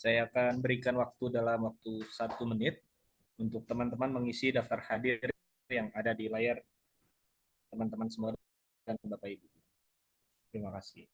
Saya akan berikan waktu dalam waktu 1 menit untuk teman-teman mengisi daftar hadir yang ada di layar teman-teman semua dan Bapak Ibu. Terima kasih.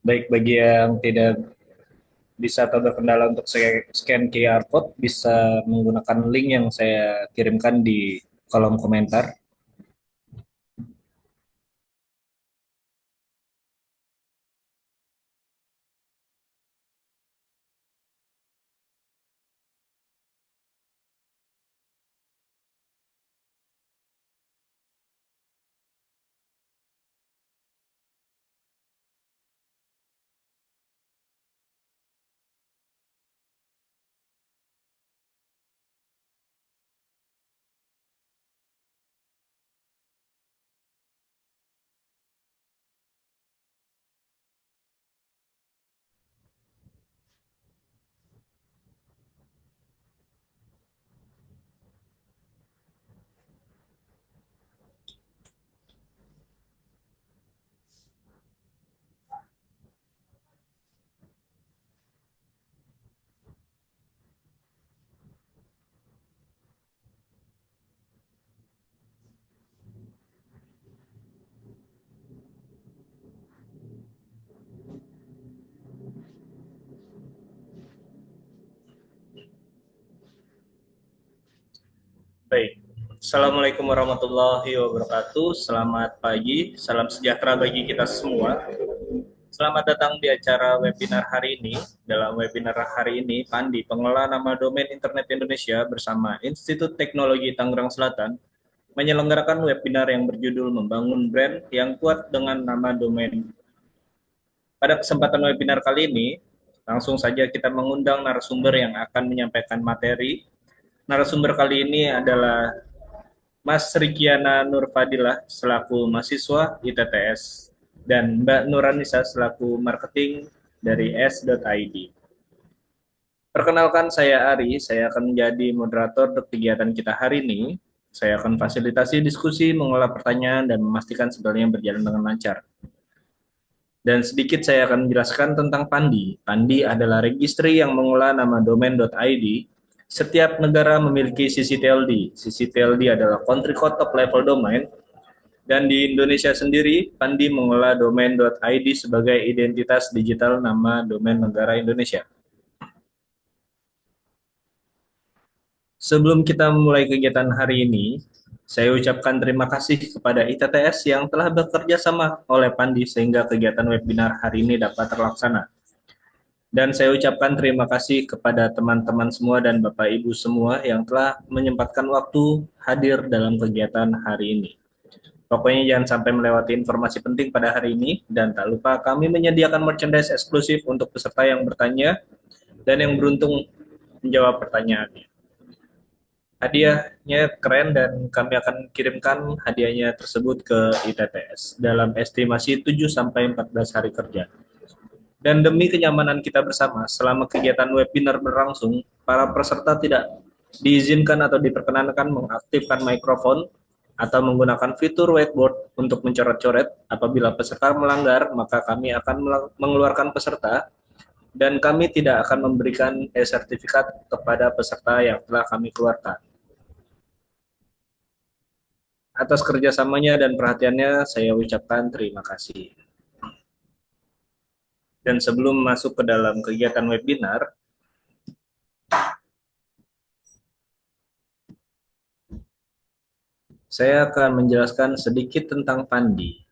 Baik, bagi yang tidak bisa atau berkendala untuk scan QR code, bisa menggunakan link yang saya kirimkan di kolom komentar. Baik, Assalamualaikum warahmatullahi wabarakatuh. Selamat pagi, salam sejahtera bagi kita semua. Selamat datang di acara webinar hari ini. Dalam webinar hari ini, Pandi, pengelola nama domain Internet Indonesia bersama Institut Teknologi Tangerang Selatan, menyelenggarakan webinar yang berjudul Membangun Brand yang Kuat dengan Nama Domain. Pada kesempatan webinar kali ini, langsung saja kita mengundang narasumber yang akan menyampaikan materi. Narasumber kali ini adalah Mas Rikiana Nurfadilah selaku mahasiswa ITTS dan Mbak Nuranisa selaku marketing dari S.id. Perkenalkan, saya Ari, saya akan menjadi moderator untuk kegiatan kita hari ini. Saya akan fasilitasi diskusi, mengolah pertanyaan, dan memastikan segalanya berjalan dengan lancar. Dan sedikit saya akan menjelaskan tentang Pandi. Pandi adalah registry yang mengelola nama domain.id. Setiap negara memiliki CCTLD. CCTLD adalah Country Code Top Level Domain. Dan di Indonesia sendiri, Pandi mengelola domain.id sebagai identitas digital nama domain negara Indonesia. Sebelum kita mulai kegiatan hari ini, saya ucapkan terima kasih kepada ITTS yang telah bekerja sama oleh Pandi sehingga kegiatan webinar hari ini dapat terlaksana. Dan saya ucapkan terima kasih kepada teman-teman semua dan Bapak Ibu semua yang telah menyempatkan waktu hadir dalam kegiatan hari ini. Pokoknya jangan sampai melewati informasi penting pada hari ini, dan tak lupa kami menyediakan merchandise eksklusif untuk peserta yang bertanya dan yang beruntung menjawab pertanyaannya. Hadiahnya keren dan kami akan kirimkan hadiahnya tersebut ke ITTS dalam estimasi 7-14 hari kerja. Dan demi kenyamanan kita bersama, selama kegiatan webinar berlangsung, para peserta tidak diizinkan atau diperkenankan mengaktifkan mikrofon atau menggunakan fitur whiteboard untuk mencoret-coret. Apabila peserta melanggar, maka kami akan mengeluarkan peserta dan kami tidak akan memberikan sertifikat kepada peserta yang telah kami keluarkan. Atas kerjasamanya dan perhatiannya, saya ucapkan terima kasih. Dan sebelum masuk ke dalam kegiatan webinar, saya akan menjelaskan sedikit tentang Pandi.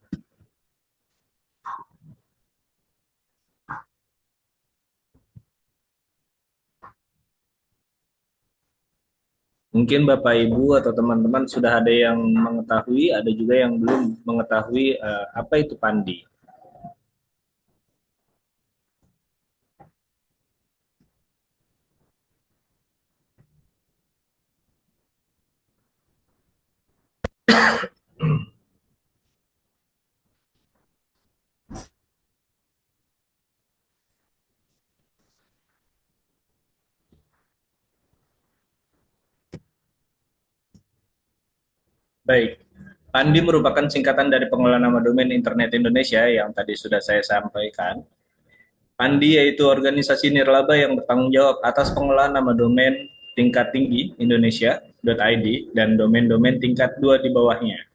Mungkin Bapak Ibu atau teman-teman sudah ada yang mengetahui, ada juga yang belum mengetahui apa itu Pandi. Baik, Pandi merupakan singkatan dari pengelola nama domain Internet Indonesia yang tadi sudah saya sampaikan. Pandi yaitu organisasi nirlaba yang bertanggung jawab atas pengelolaan nama domain tingkat tinggi Indonesia.id dan domain-domain tingkat 2 di bawahnya.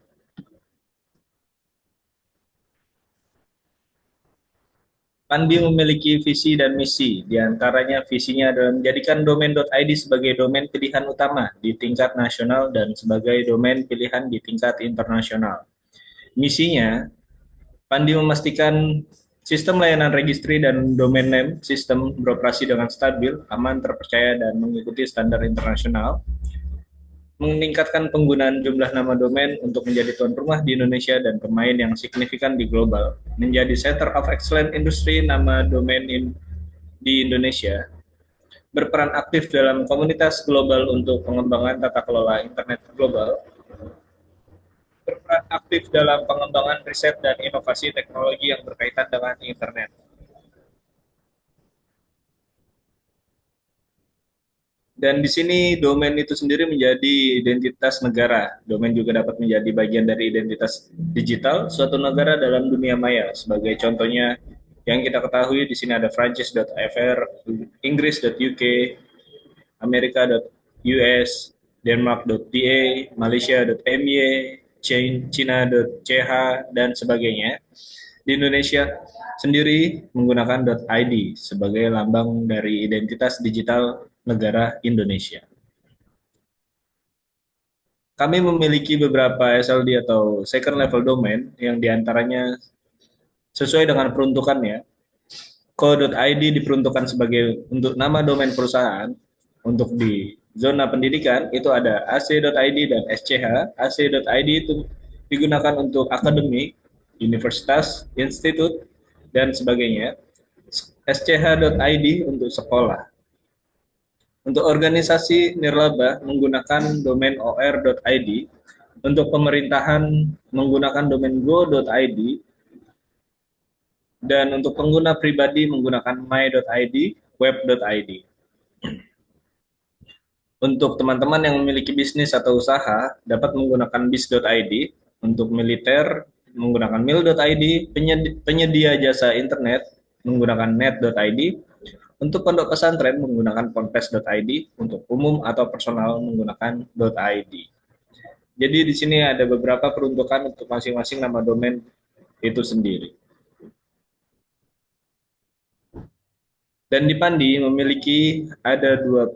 Pandi memiliki visi dan misi, diantaranya visinya adalah menjadikan domain.id sebagai domain pilihan utama di tingkat nasional dan sebagai domain pilihan di tingkat internasional. Misinya, Pandi memastikan sistem layanan registry dan domain name sistem beroperasi dengan stabil, aman, terpercaya, dan mengikuti standar internasional, meningkatkan penggunaan jumlah nama domain untuk menjadi tuan rumah di Indonesia dan pemain yang signifikan di global, menjadi center of excellence industri nama domain di Indonesia, berperan aktif dalam komunitas global untuk pengembangan tata kelola internet global, berperan aktif dalam pengembangan riset dan inovasi teknologi yang berkaitan dengan internet. Dan di sini domain itu sendiri menjadi identitas negara. Domain juga dapat menjadi bagian dari identitas digital suatu negara dalam dunia maya. Sebagai contohnya yang kita ketahui di sini ada Prancis.fr, Inggris.uk, Amerika.us, Denmark.da, Malaysia.my, China.ch, dan sebagainya. Di Indonesia sendiri menggunakan .id sebagai lambang dari identitas digital negara Indonesia. Kami memiliki beberapa SLD atau second level domain yang diantaranya sesuai dengan peruntukannya. Co.id diperuntukkan sebagai untuk nama domain perusahaan. Untuk di zona pendidikan itu ada ac.id dan SCH. ac.id itu digunakan untuk akademik, universitas, institut, dan sebagainya. SCH.id untuk sekolah. Untuk organisasi nirlaba menggunakan domain or.id, untuk pemerintahan menggunakan domain go.id, dan untuk pengguna pribadi menggunakan my.id, web.id. Untuk teman-teman yang memiliki bisnis atau usaha dapat menggunakan bis.id, untuk militer menggunakan mil.id, penyedia jasa internet menggunakan net.id, untuk pondok pesantren menggunakan ponpes.id, untuk umum atau personal menggunakan .id. Jadi di sini ada beberapa peruntukan untuk masing-masing nama domain itu sendiri. Dan di Pandi memiliki ada 25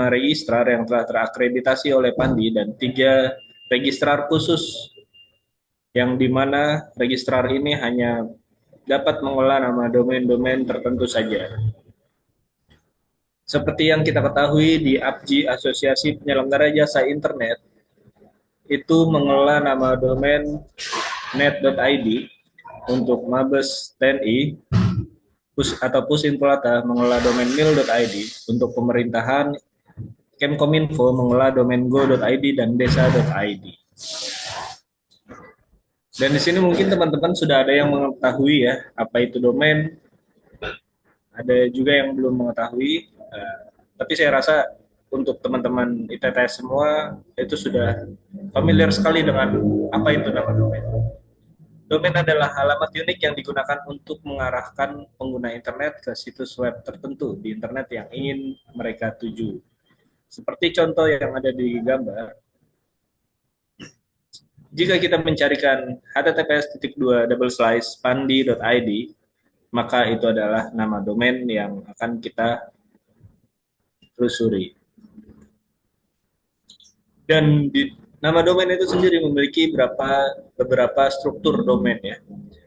registrar yang telah terakreditasi oleh Pandi dan 3 registrar khusus yang dimana registrar ini hanya dapat mengelola nama domain-domain tertentu saja. Seperti yang kita ketahui di APJI, Asosiasi Penyelenggara Jasa Internet, itu mengelola nama domain net.id. Untuk Mabes TNI, Pusinfulata mengelola domain mil.id. Untuk pemerintahan, Kemkominfo mengelola domain go.id dan desa.id. Dan di sini mungkin teman-teman sudah ada yang mengetahui ya apa itu domain, ada juga yang belum mengetahui. Tapi saya rasa untuk teman-teman ITTS semua itu sudah familiar sekali dengan apa itu nama domain. Domain adalah alamat unik yang digunakan untuk mengarahkan pengguna internet ke situs web tertentu di internet yang ingin mereka tuju. Seperti contoh yang ada di gambar, jika kita mencarikan https://pandi.id, maka itu adalah nama domain yang akan kita telusuri. Dan di nama domain itu sendiri memiliki beberapa struktur domain ya.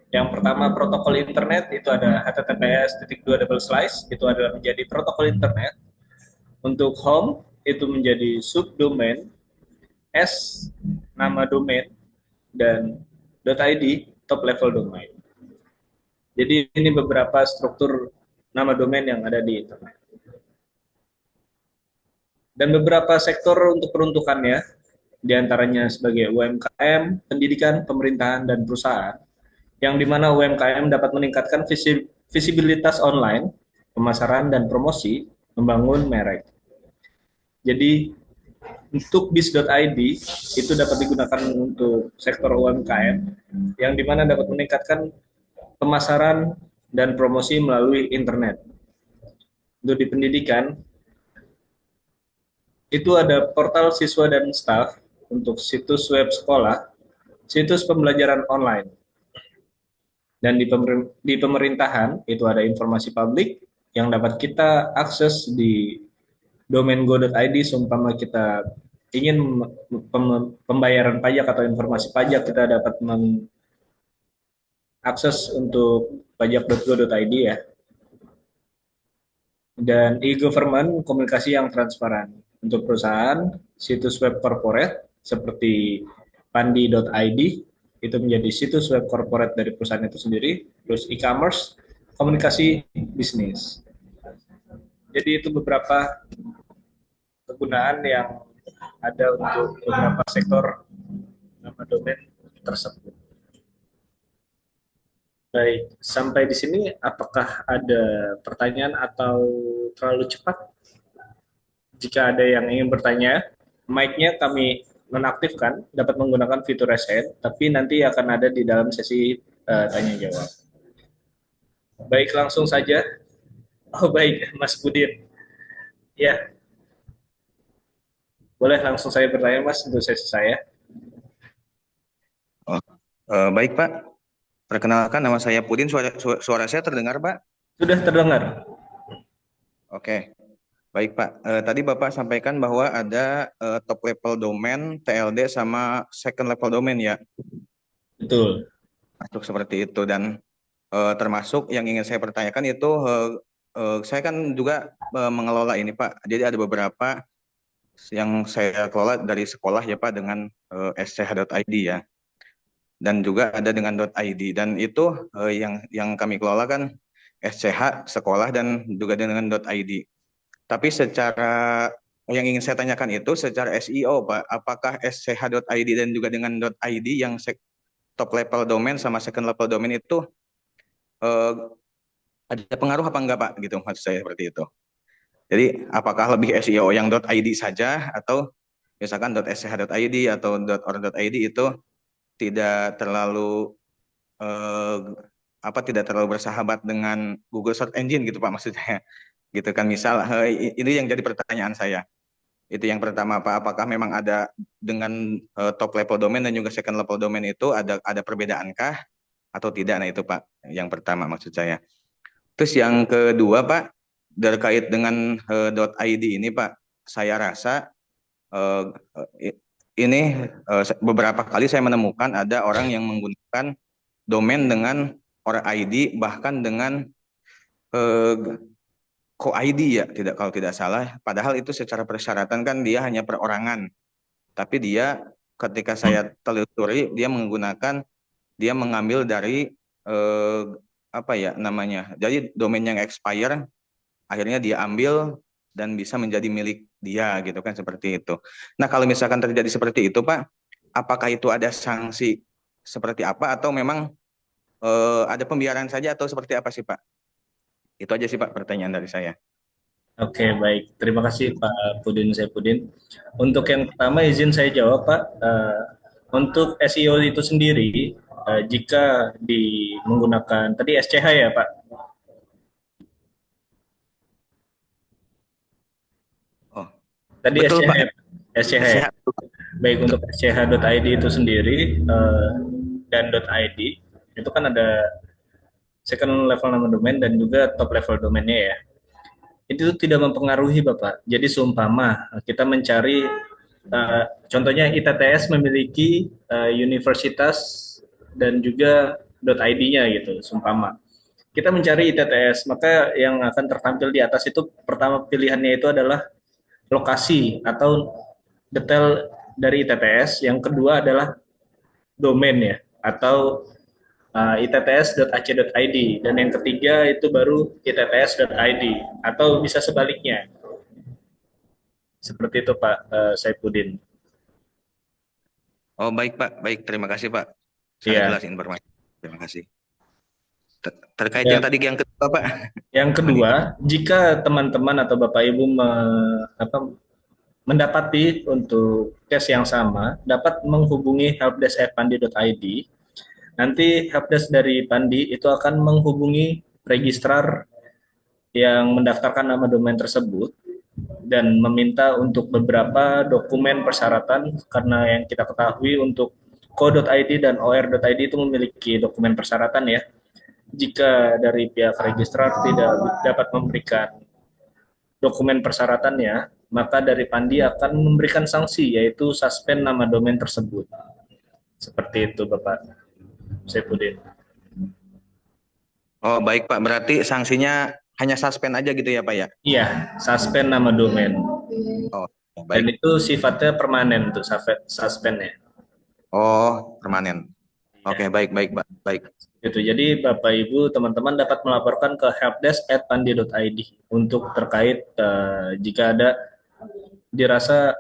Yang pertama protokol internet itu ada https:// itu adalah menjadi protokol internet. Untuk home itu menjadi subdomain, S nama domain, dan .id top level domain. Jadi ini beberapa struktur nama domain yang ada di internet. Dan beberapa sektor untuk peruntukannya, diantaranya sebagai UMKM, pendidikan, pemerintahan, dan perusahaan, yang dimana UMKM dapat meningkatkan visibilitas online, pemasaran, dan promosi, membangun merek. Jadi untuk bis.id itu dapat digunakan untuk sektor UMKM, yang dimana dapat meningkatkan pemasaran dan promosi melalui internet. Untuk di pendidikan, itu ada portal siswa dan staf untuk situs web sekolah, situs pembelajaran online. Dan di pemerintahan itu ada informasi publik yang dapat kita akses di domain go.id seumpama kita ingin pembayaran pajak atau informasi pajak, kita dapat mengakses untuk pajak.go.id ya. Dan e-government, komunikasi yang transparan. Untuk perusahaan, situs web corporate seperti pandi.id itu menjadi situs web corporate dari perusahaan itu sendiri. Terus e-commerce, komunikasi bisnis. Jadi itu beberapa kegunaan yang ada untuk beberapa sektor nama domain tersebut. Baik, sampai di sini apakah ada pertanyaan atau terlalu cepat? Jika ada yang ingin bertanya, mic-nya kami nonaktifkan, dapat menggunakan fitur raise hand, tapi nanti akan ada di dalam sesi tanya jawab. Baik, langsung saja. Oh baik, Mas Budin. Ya, boleh langsung saya bertanya Mas untuk sesi saya. Oh, baik Pak, perkenalkan nama saya Pudin, suara saya terdengar Pak? Sudah terdengar. Oke, baik Pak. Tadi Bapak sampaikan bahwa ada top level domain, TLD, sama second level domain ya? Betul. Masuk seperti itu, dan termasuk yang ingin saya pertanyakan itu, saya kan juga mengelola ini Pak, jadi ada beberapa yang saya kelola dari sekolah ya Pak dengan sch.id ya. Dan juga ada dengan .id, dan itu yang kami kelola kan SCH sekolah dan juga dengan .id. Tapi secara yang ingin saya tanyakan itu secara SEO Pak, apakah sch.id dan juga dengan .id yang top level domain sama second level domain itu eh, ada pengaruh apa enggak Pak, gitu maksud saya seperti itu. Jadi apakah lebih SEO yang .id saja, atau misalkan .sch.id atau .or.id itu tidak terlalu eh, tidak terlalu bersahabat dengan Google Search Engine gitu Pak, maksudnya gitu kan. Misal ini yang jadi pertanyaan saya, itu yang pertama Pak, apakah memang ada dengan top level domain dan juga second level domain itu ada perbedaankah atau tidak? Nah itu Pak yang pertama maksud saya. Terus yang kedua Pak, terkait dengan .id ini Pak, saya rasa ini beberapa kali saya menemukan ada orang yang menggunakan domain dengan or ID, bahkan dengan co-ID ya, tidak kalau tidak salah. Padahal itu secara persyaratan kan dia hanya perorangan. Tapi dia ketika saya telusuri dia mengambil dari eh, apa ya namanya. Jadi domain yang expire akhirnya dia ambil dan bisa menjadi milik dia gitu kan seperti itu. Nah, kalau misalkan terjadi seperti itu, Pak, apakah itu ada sanksi seperti apa atau memang ada pembiaran saja atau seperti apa sih, Pak? Itu aja sih, Pak, pertanyaan dari saya. Oke, baik. Terima kasih Pak Pudin Saipudin. Untuk yang pertama izin saya jawab Pak. Untuk SEO itu sendiri, jika menggunakan tadi SCH ya Pak. Oh, Tadi betul, SCH Pak. ya, Pak? SCH ya. Sehat. Baik untuk sch.id itu sendiri dan .id itu kan ada second level nama domain dan juga top level domainnya ya. Itu tidak mempengaruhi Bapak. Jadi seumpama kita mencari contohnya ITTS memiliki universitas dan juga .id-nya gitu, seumpama. Kita mencari ITTS, maka yang akan tertampil di atas itu pertama pilihannya itu adalah lokasi atau detail dari ITTS, yang kedua adalah domain ya atau itts.ac.id, dan yang ketiga itu baru itts.id atau bisa sebaliknya. Seperti itu Pak Saipudin. Oh, baik, Pak. Baik, terima kasih, Pak. Sangat Iya. jelas informasi. Terima kasih. Terkait Ya, yang tadi yang kedua, Pak. yang Apa nih? kedua, jika teman-teman atau Bapak Ibu mendapati untuk case yang sama, dapat menghubungi helpdesk@pandi.id. Nanti helpdesk dari Pandi itu akan menghubungi registrar yang mendaftarkan nama domain tersebut dan meminta untuk beberapa dokumen persyaratan, karena yang kita ketahui untuk co.id dan or.id itu memiliki dokumen persyaratan ya. Jika dari pihak registrar tidak dapat memberikan dokumen persyaratannya, maka dari Pandi akan memberikan sanksi, yaitu suspend nama domain tersebut. Seperti itu Bapak Saipudin. Oh, baik, Pak. Berarti sanksinya hanya suspend aja gitu ya, Pak ya? Iya, suspend nama domain. Oh, Dan baik. itu sifatnya permanen tuh suspendnya. Oh, permanen. Iya. Oke, baik, baik, Pak. Baik. Gitu. Jadi Bapak Ibu teman-teman dapat melaporkan ke helpdesk@pandi.id untuk terkait jika ada dirasa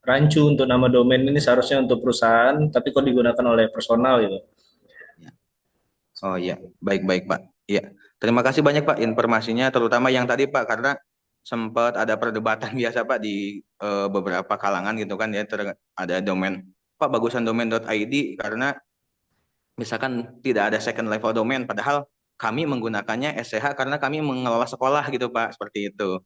rancu untuk nama domain ini seharusnya untuk perusahaan tapi kok digunakan oleh personal gitu. Oh iya, baik baik Pak. Iya, terima kasih banyak Pak informasinya, terutama yang tadi Pak, karena sempat ada perdebatan biasa Pak di beberapa kalangan gitu kan ya, ada domain Pak bagusan domain.id karena misalkan tidak ada second level domain, padahal kami menggunakannya SCH karena kami mengelola sekolah gitu Pak, seperti itu.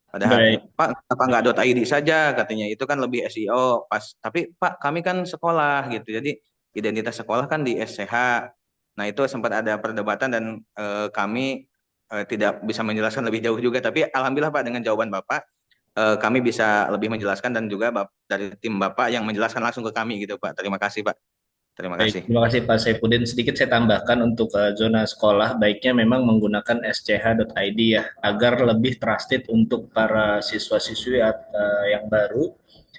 Padahal Baik, Pak apa nggak .id saja katanya itu kan lebih SEO pas, tapi Pak kami kan sekolah gitu, jadi identitas sekolah kan di SCH. Nah itu sempat ada perdebatan dan kami tidak bisa menjelaskan lebih jauh juga, tapi alhamdulillah Pak dengan jawaban Bapak kami bisa lebih menjelaskan dan juga dari tim Bapak yang menjelaskan langsung ke kami gitu Pak. Terima kasih Pak. Terima baik. kasih. Terima kasih Pak Saipudin. Sedikit saya tambahkan untuk zona sekolah, baiknya memang menggunakan sch.id ya, agar lebih trusted untuk para siswa-siswi yang baru.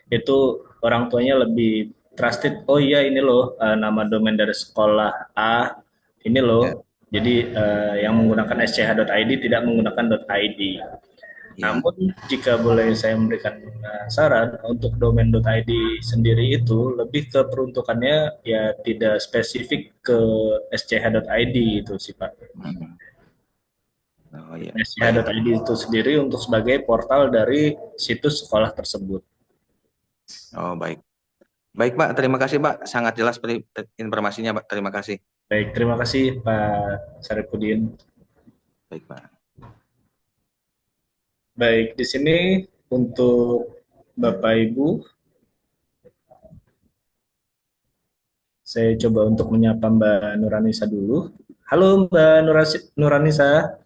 Itu orang tuanya lebih trusted. Oh iya ini loh nama domain dari sekolah A, ini Ya, loh. Jadi yang menggunakan sch.id tidak menggunakan .id. ya. Namun jika boleh saya memberikan saran untuk domain.id sendiri itu lebih ke peruntukannya ya tidak spesifik ke sch.id itu sih Pak. Hmm. Oh iya, baik. sch.id itu sendiri untuk sebagai portal dari situs sekolah tersebut. Oh baik. Baik Pak, terima kasih Pak. Sangat jelas informasinya Pak. Terima kasih. Baik, terima kasih Pak Saripudin. Baik Pak. Baik, di sini untuk Bapak Ibu, saya coba untuk menyapa Mbak Nuranisa dulu. Halo Mbak Nuranisa.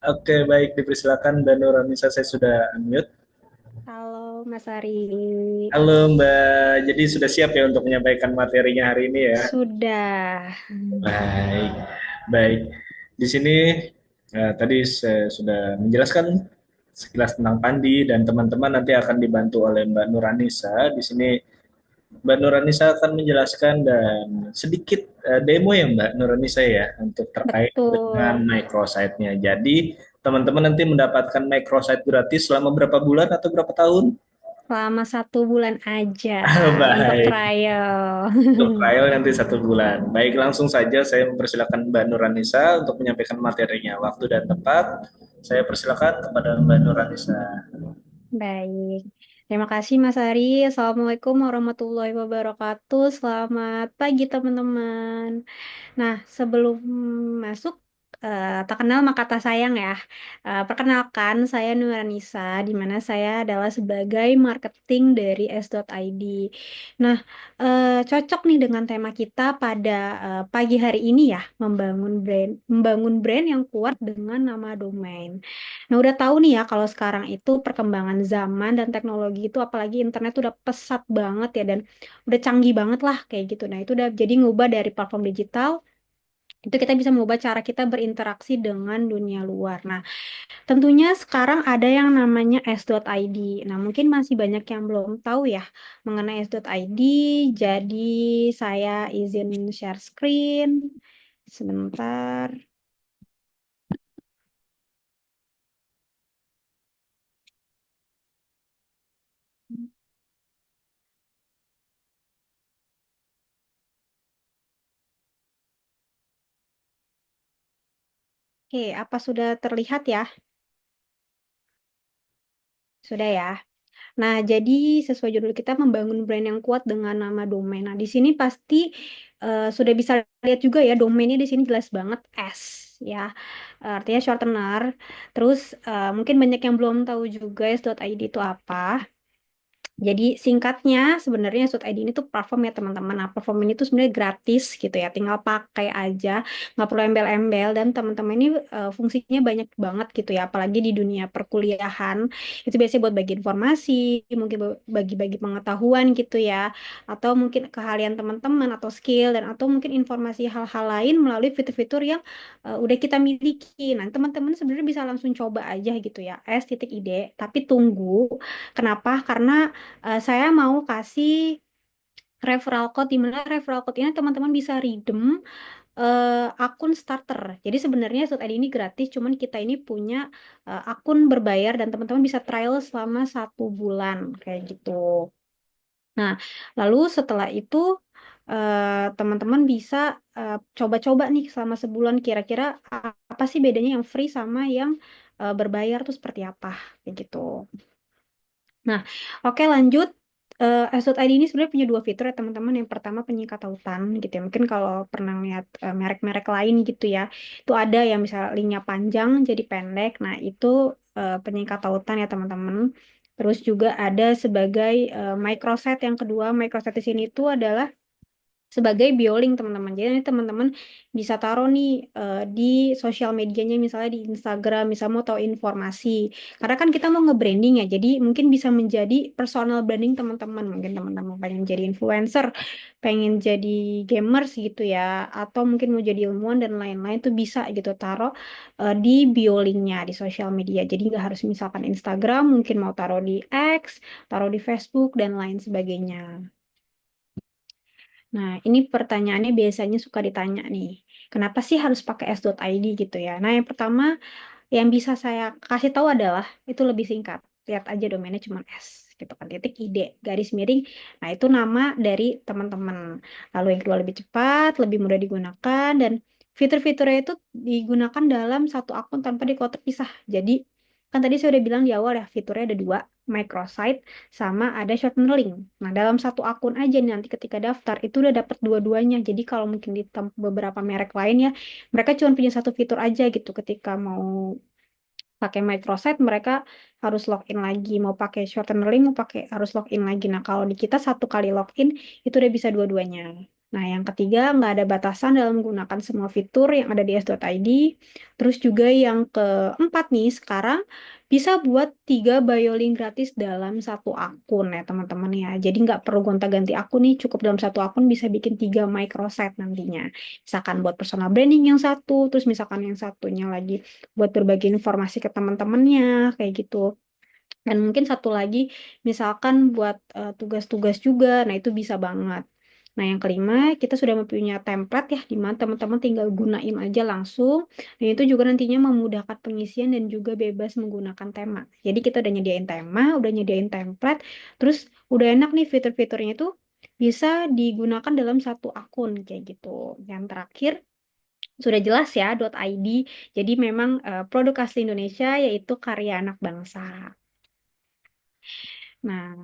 Oke, baik, dipersilakan Mbak Nuranisa, saya sudah unmute. Halo Mas Ari. Halo Mbak, jadi sudah siap ya untuk menyampaikan materinya hari ini ya? Sudah. Baik, baik. Di sini tadi saya sudah menjelaskan sekilas tentang Pandi dan teman-teman nanti akan dibantu oleh Mbak Nuranisa. Di sini Mbak Nuranisa akan menjelaskan dan sedikit demo ya Mbak Nuranisa ya untuk terkait dengan Betul. microsite-nya. Jadi teman-teman nanti mendapatkan microsite gratis selama berapa bulan atau berapa tahun? Selama 1 bulan aja untuk Baik. trial. Untuk trial nanti 1 bulan. Baik, langsung saja saya mempersilakan Mbak Nuranisa untuk menyampaikan materinya. Waktu dan tempat, saya persilakan kepada Mbak Nuranisa. Baik. Terima kasih Mas Ari. Assalamualaikum warahmatullahi wabarakatuh. Selamat pagi teman-teman. Nah, sebelum masuk, tak kenal maka tak sayang ya. Perkenalkan, saya Nuranisa, di mana saya adalah sebagai marketing dari S.id. Nah, cocok nih dengan tema kita pada pagi hari ini ya, membangun brand yang kuat dengan nama domain. Nah, udah tahu nih ya kalau sekarang itu perkembangan zaman dan teknologi itu apalagi internet udah pesat banget ya dan udah canggih banget lah kayak gitu. Nah, itu udah jadi ngubah dari platform digital itu kita bisa mengubah cara kita berinteraksi dengan dunia luar. Nah, tentunya sekarang ada yang namanya S.id. Nah, mungkin masih banyak yang belum tahu ya mengenai S.id. Jadi saya izin share screen sebentar. Oke, apa sudah terlihat ya? Sudah ya. Nah, jadi sesuai judul kita membangun brand yang kuat dengan nama domain. Nah, di sini pasti sudah bisa lihat juga ya domainnya di sini jelas banget S ya. Artinya shortener. Terus mungkin banyak yang belum tahu juga S.id itu apa. Jadi singkatnya sebenarnya Sud ID ini tuh platform ya teman-teman. Nah, platform ini tuh sebenarnya gratis gitu ya. Tinggal pakai aja, nggak perlu embel-embel dan teman-teman ini fungsinya banyak banget gitu ya. Apalagi di dunia perkuliahan itu biasanya buat bagi informasi, mungkin bagi-bagi pengetahuan gitu ya, atau mungkin keahlian teman-teman atau skill dan atau mungkin informasi hal-hal lain melalui fitur-fitur yang udah kita miliki. Nah, teman-teman sebenarnya bisa langsung coba aja gitu ya. S.id. Tapi tunggu. Kenapa? Karena saya mau kasih referral code di mana referral code ini teman-teman bisa redeem akun starter. Jadi sebenarnya Sud ID ini gratis, cuman kita ini punya akun berbayar dan teman-teman bisa trial selama 1 bulan kayak gitu. Nah, lalu setelah itu teman-teman bisa coba-coba nih selama sebulan kira-kira apa sih bedanya yang free sama yang berbayar tuh seperti apa kayak gitu. Nah, oke lanjut. S.id ini sebenarnya punya dua fitur ya teman-teman. Yang pertama penyingkat tautan gitu ya. Mungkin kalau pernah lihat merek-merek lain gitu ya, itu ada yang misalnya linknya panjang jadi pendek. Nah, itu penyingkat tautan ya teman-teman. Terus juga ada sebagai microsite yang kedua. Microsite di sini itu adalah sebagai biolink teman-teman. Jadi nanti teman-teman bisa taruh nih di sosial medianya misalnya di Instagram, misalnya mau tahu informasi. Karena kan kita mau nge-branding ya, jadi mungkin bisa menjadi personal branding teman-teman. Mungkin teman-teman pengen jadi influencer, pengen jadi gamers gitu ya, atau mungkin mau jadi ilmuwan dan lain-lain tuh bisa gitu taruh di biolinknya di sosial media. Jadi nggak harus misalkan Instagram, mungkin mau taruh di X, taruh di Facebook dan lain sebagainya. Nah, ini pertanyaannya biasanya suka ditanya nih. Kenapa sih harus pakai S.id gitu ya? Nah, yang pertama yang bisa saya kasih tahu adalah itu lebih singkat. Lihat aja domainnya cuma S gitu kan. Titik ide garis miring. Nah, itu nama dari teman-teman. Lalu yang kedua lebih cepat, lebih mudah digunakan dan fitur-fiturnya itu digunakan dalam satu akun tanpa dikotak pisah. Jadi kan tadi saya udah bilang di awal ya, fiturnya ada dua, microsite sama ada shortener link. Nah, dalam satu akun aja nih nanti ketika daftar itu udah dapat dua-duanya. Jadi kalau mungkin di beberapa merek lain ya, mereka cuma punya satu fitur aja gitu. Ketika mau pakai microsite mereka harus login lagi. Mau pakai shortener link, mau pakai harus login lagi. Nah, kalau di kita satu kali login itu udah bisa dua-duanya. Nah, yang ketiga, nggak ada batasan dalam menggunakan semua fitur yang ada di s.id. Terus juga yang keempat nih, sekarang bisa buat 3 BioLink gratis dalam satu akun ya teman-teman ya. Jadi nggak perlu gonta-ganti akun nih, cukup dalam satu akun bisa bikin 3 microsite nantinya. Misalkan buat personal branding yang satu, terus misalkan yang satunya lagi buat berbagi informasi ke teman-temannya, kayak gitu. Dan mungkin satu lagi, misalkan buat tugas-tugas juga, nah itu bisa banget. Nah, yang kelima, kita sudah mempunyai template ya, di mana teman-teman tinggal gunain aja langsung. Dan itu juga nantinya memudahkan pengisian dan juga bebas menggunakan tema. Jadi kita udah nyediain tema, udah nyediain template, terus udah enak nih fitur-fiturnya itu bisa digunakan dalam satu akun kayak gitu. Yang terakhir, sudah jelas ya, .id. Jadi memang produk asli Indonesia yaitu karya anak bangsa. Nah,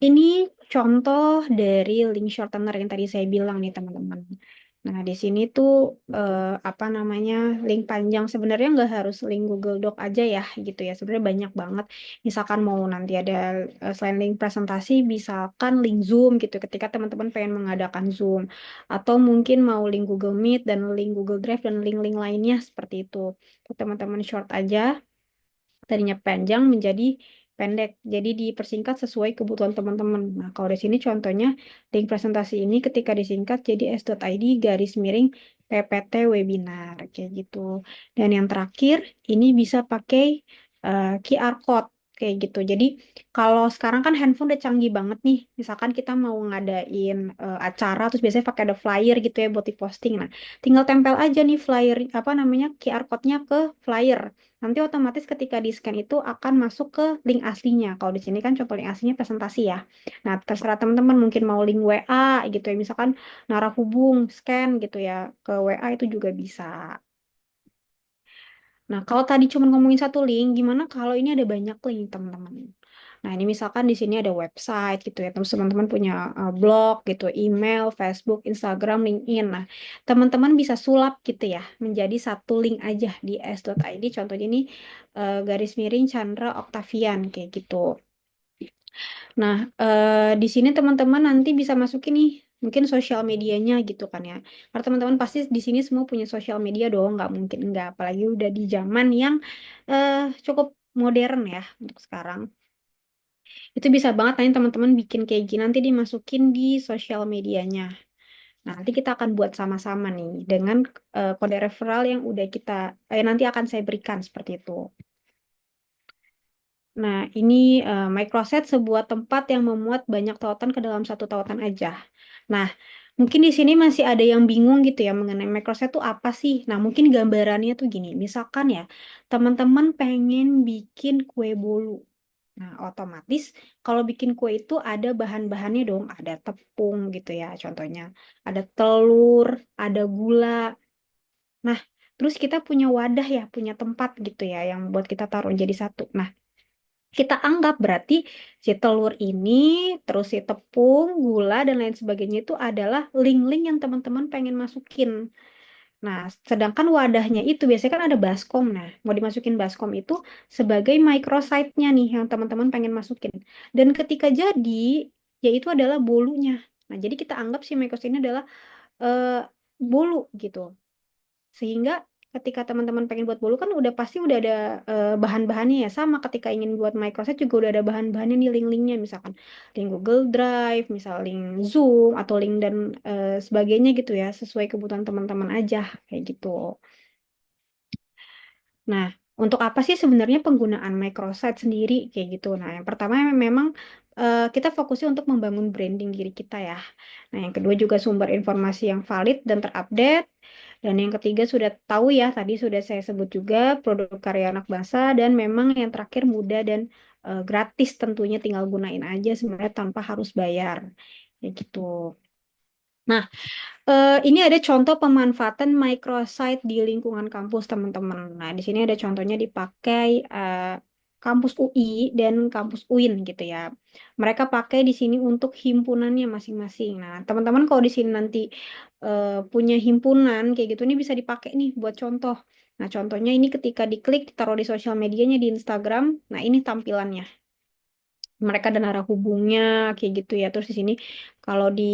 ini contoh dari link shortener yang tadi saya bilang nih teman-teman. Nah, di sini tuh apa namanya link panjang sebenarnya nggak harus link Google Doc aja ya gitu ya. Sebenarnya banyak banget. Misalkan mau nanti ada selain link presentasi, misalkan link Zoom gitu ketika teman-teman pengen mengadakan Zoom. Atau mungkin mau link Google Meet dan link Google Drive dan link-link lainnya seperti itu. Teman-teman short aja tadinya panjang menjadi pendek. Jadi dipersingkat sesuai kebutuhan teman-teman. Nah, kalau di sini contohnya link presentasi ini ketika disingkat jadi s.id garis miring PPT webinar kayak gitu. Dan yang terakhir ini bisa pakai QR code kayak gitu. Jadi kalau sekarang kan handphone udah canggih banget nih. Misalkan kita mau ngadain acara terus biasanya pakai ada flyer gitu ya buat diposting. Nah, tinggal tempel aja nih flyer apa namanya QR code-nya ke flyer. Nanti otomatis ketika di scan itu akan masuk ke link aslinya. Kalau di sini kan contoh link aslinya presentasi ya. Nah, terserah teman-teman mungkin mau link WA gitu ya. Misalkan narahubung, scan gitu ya ke WA itu juga bisa. Nah, kalau tadi cuma ngomongin satu link, gimana kalau ini ada banyak link, teman-teman? Nah, ini misalkan di sini ada website gitu ya, terus teman-teman punya blog gitu, email, Facebook, Instagram, LinkedIn. Nah, teman-teman bisa sulap gitu ya, menjadi satu link aja di s.id. Contohnya ini garis miring Chandra Octavian kayak gitu. Nah, di sini teman-teman nanti bisa masukin nih, mungkin sosial medianya gitu kan ya. Karena teman-teman pasti di sini semua punya sosial media dong, nggak mungkin nggak. Apalagi udah di zaman yang eh, cukup modern ya untuk sekarang. Itu bisa banget nanti teman-teman bikin kayak gini, nanti dimasukin di sosial medianya. Nah, nanti kita akan buat sama-sama nih dengan kode referral yang udah kita, nanti akan saya berikan seperti itu. Nah, ini microset sebuah tempat yang memuat banyak tautan ke dalam satu tautan aja. Nah, mungkin di sini masih ada yang bingung gitu ya mengenai microset itu apa sih? Nah, mungkin gambarannya tuh gini. Misalkan ya, teman-teman pengen bikin kue bolu. Nah, otomatis kalau bikin kue itu ada bahan-bahannya dong. Ada tepung gitu ya contohnya. Ada telur, ada gula. Nah, terus kita punya wadah ya, punya tempat gitu ya yang buat kita taruh jadi satu. Nah, kita anggap berarti si telur ini, terus si tepung, gula, dan lain sebagainya itu adalah link-link yang teman-teman pengen masukin. Nah, sedangkan wadahnya itu biasanya kan ada baskom. Nah, mau dimasukin baskom itu sebagai microsite-nya nih yang teman-teman pengen masukin. Dan ketika jadi, yaitu adalah bolunya. Nah, jadi kita anggap si microsite ini adalah eh, bolu gitu. Sehingga ketika teman-teman pengen buat bolu kan udah pasti udah ada bahan-bahannya ya. Sama ketika ingin buat microset juga udah ada bahan-bahannya nih link-linknya. Misalkan link Google Drive, misal link Zoom, atau link dan sebagainya gitu ya. Sesuai kebutuhan teman-teman aja kayak gitu. Nah, untuk apa sih sebenarnya penggunaan microsite sendiri kayak gitu? Nah, yang pertama memang kita fokusnya untuk membangun branding diri kita ya. Nah, yang kedua juga sumber informasi yang valid dan terupdate. Dan yang ketiga sudah tahu ya, tadi sudah saya sebut juga produk karya anak bangsa dan memang yang terakhir mudah dan gratis tentunya tinggal gunain aja sebenarnya tanpa harus bayar. Ya gitu. Nah, ini ada contoh pemanfaatan microsite di lingkungan kampus, teman-teman. Nah, di sini ada contohnya dipakai kampus UI dan kampus UIN gitu ya. Mereka pakai di sini untuk himpunannya masing-masing. Nah, teman-teman kalau di sini nanti punya himpunan kayak gitu ini bisa dipakai nih buat contoh. Nah, contohnya ini ketika diklik taruh di sosial medianya di Instagram. Nah, ini tampilannya. mereka dan arah hubungnya kayak gitu ya. Terus di sini kalau di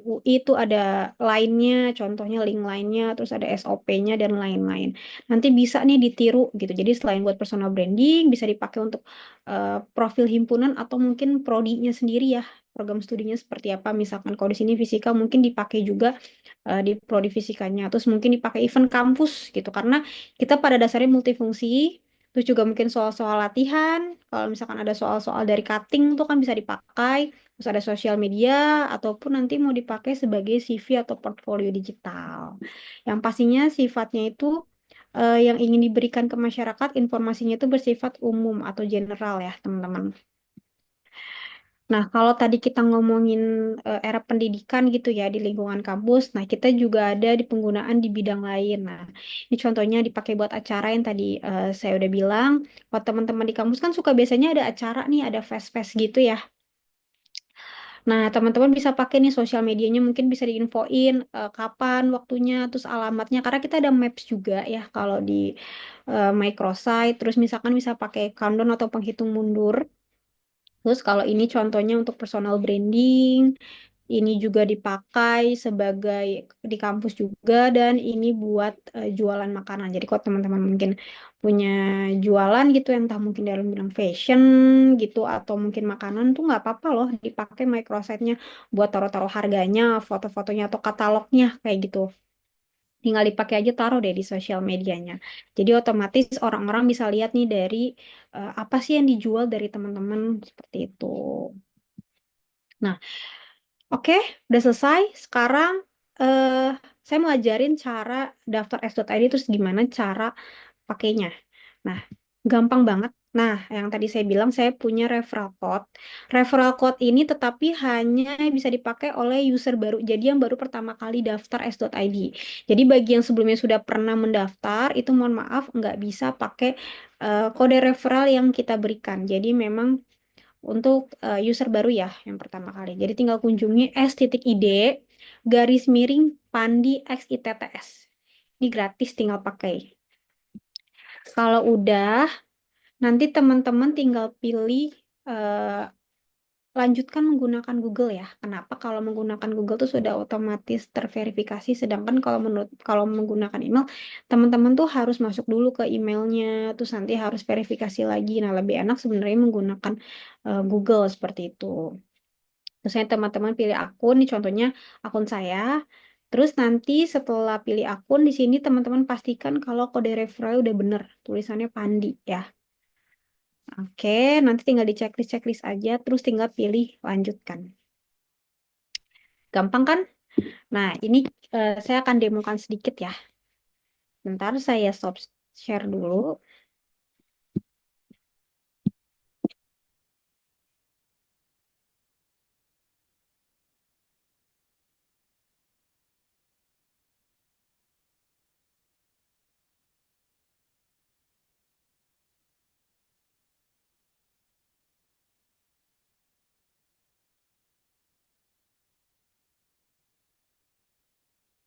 UI itu ada lainnya, contohnya link lainnya, terus ada SOP-nya dan lain-lain. Nanti bisa nih ditiru gitu. Jadi selain buat personal branding, bisa dipakai untuk profil himpunan atau mungkin prodinya sendiri ya. Program studinya seperti apa? Misalkan kalau di sini fisika mungkin dipakai juga di prodi fisikanya. Terus mungkin dipakai event kampus gitu. Karena kita pada dasarnya multifungsi. Terus juga mungkin soal-soal latihan. Kalau misalkan ada soal-soal dari cutting tuh kan bisa dipakai. Terus ada sosial media ataupun nanti mau dipakai sebagai CV atau portfolio digital. Yang pastinya sifatnya itu yang ingin diberikan ke masyarakat, informasinya itu bersifat umum atau general ya, teman-teman. Nah, kalau tadi kita ngomongin era pendidikan gitu ya di lingkungan kampus, nah kita juga ada di penggunaan di bidang lain. Nah, ini contohnya dipakai buat acara yang tadi saya udah bilang. Kalau teman-teman di kampus kan suka biasanya ada acara nih, ada fest-fest gitu ya. Nah, teman-teman bisa pakai nih sosial medianya, mungkin bisa diinfoin kapan waktunya, terus alamatnya. Karena kita ada Maps juga ya kalau di microsite. Terus misalkan bisa pakai countdown atau penghitung mundur. Terus kalau ini contohnya untuk personal branding, ini juga dipakai sebagai di kampus juga dan ini buat jualan makanan. Jadi kalau teman-teman mungkin punya jualan gitu yang entah mungkin dalam bidang fashion gitu atau mungkin makanan tuh nggak apa-apa loh dipakai microsite-nya buat taruh-taruh harganya, foto-fotonya atau katalognya kayak gitu. Tinggal dipakai aja taruh deh di sosial medianya. Jadi otomatis orang-orang bisa lihat nih dari apa sih yang dijual dari teman-teman seperti itu. Nah, oke, udah selesai. Sekarang eh saya mau ajarin cara daftar S.id terus gimana cara pakainya. Nah, gampang banget. Nah, yang tadi saya bilang saya punya referral code. Referral code ini tetapi hanya bisa dipakai oleh user baru. Jadi yang baru pertama kali daftar S.id. Jadi bagi yang sebelumnya sudah pernah mendaftar, itu mohon maaf nggak bisa pakai kode referral yang kita berikan. Jadi memang untuk user baru ya yang pertama kali. Jadi tinggal kunjungi s.id garis miring pandi x ITTS. Ini gratis tinggal pakai. Kalau udah, nanti teman-teman tinggal pilih lanjutkan menggunakan Google ya. Kenapa? Kalau menggunakan Google tuh sudah otomatis terverifikasi, sedangkan kalau menggunakan email, teman-teman tuh harus masuk dulu ke emailnya, terus nanti harus verifikasi lagi. Nah, lebih enak sebenarnya menggunakan Google seperti itu. Terus saya teman-teman pilih akun, nih contohnya akun saya. Terus nanti setelah pilih akun di sini teman-teman pastikan kalau kode referral udah bener, tulisannya Pandi ya. Oke, nanti tinggal di checklist-checklist aja, terus tinggal pilih lanjutkan. Gampang kan? Nah, ini saya akan demokan sedikit ya. Bentar, saya stop share dulu.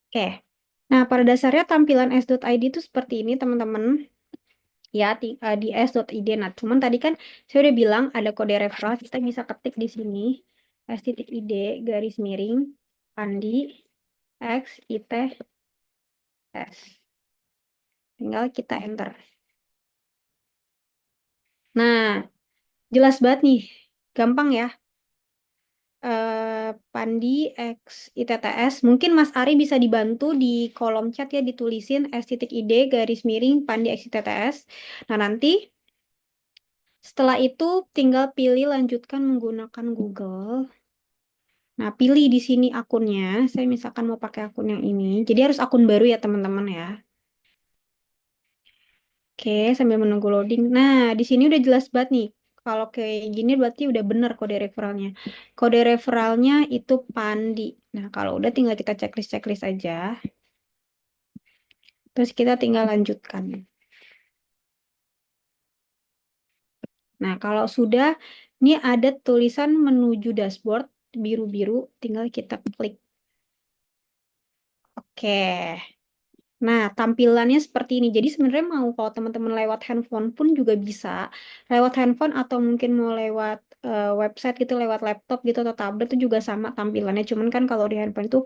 Oke. Nah, pada dasarnya tampilan s.id itu seperti ini, teman-teman. Ya, di s.id. Nah, cuman tadi kan saya udah bilang ada kode referral, kita bisa ketik di sini. S.id garis miring Pandi X ITS. Tinggal kita enter. Nah, jelas banget nih. Gampang ya. Pandi X ITTS. Mungkin Mas Ari bisa dibantu di kolom chat ya ditulisin s.id garis miring Pandi X ITTS. Nah, nanti setelah itu tinggal pilih lanjutkan menggunakan Google. Nah, pilih di sini akunnya. Saya misalkan mau pakai akun yang ini. Jadi harus akun baru ya, teman-teman ya. Oke, sambil menunggu loading. Nah, di sini udah jelas banget nih. Kalau kayak gini berarti udah bener kode referralnya. Kode referralnya itu Pandi. Nah, kalau udah tinggal kita checklist-checklist aja. Terus kita tinggal lanjutkan. Nah, kalau sudah, ini ada tulisan menuju dashboard biru-biru. Tinggal kita klik. Oke. Nah, tampilannya seperti ini. Jadi sebenarnya mau kalau teman-teman lewat handphone pun juga bisa. Lewat handphone atau mungkin mau lewat website gitu, lewat laptop gitu atau tablet itu juga sama tampilannya. Cuman kan kalau di handphone itu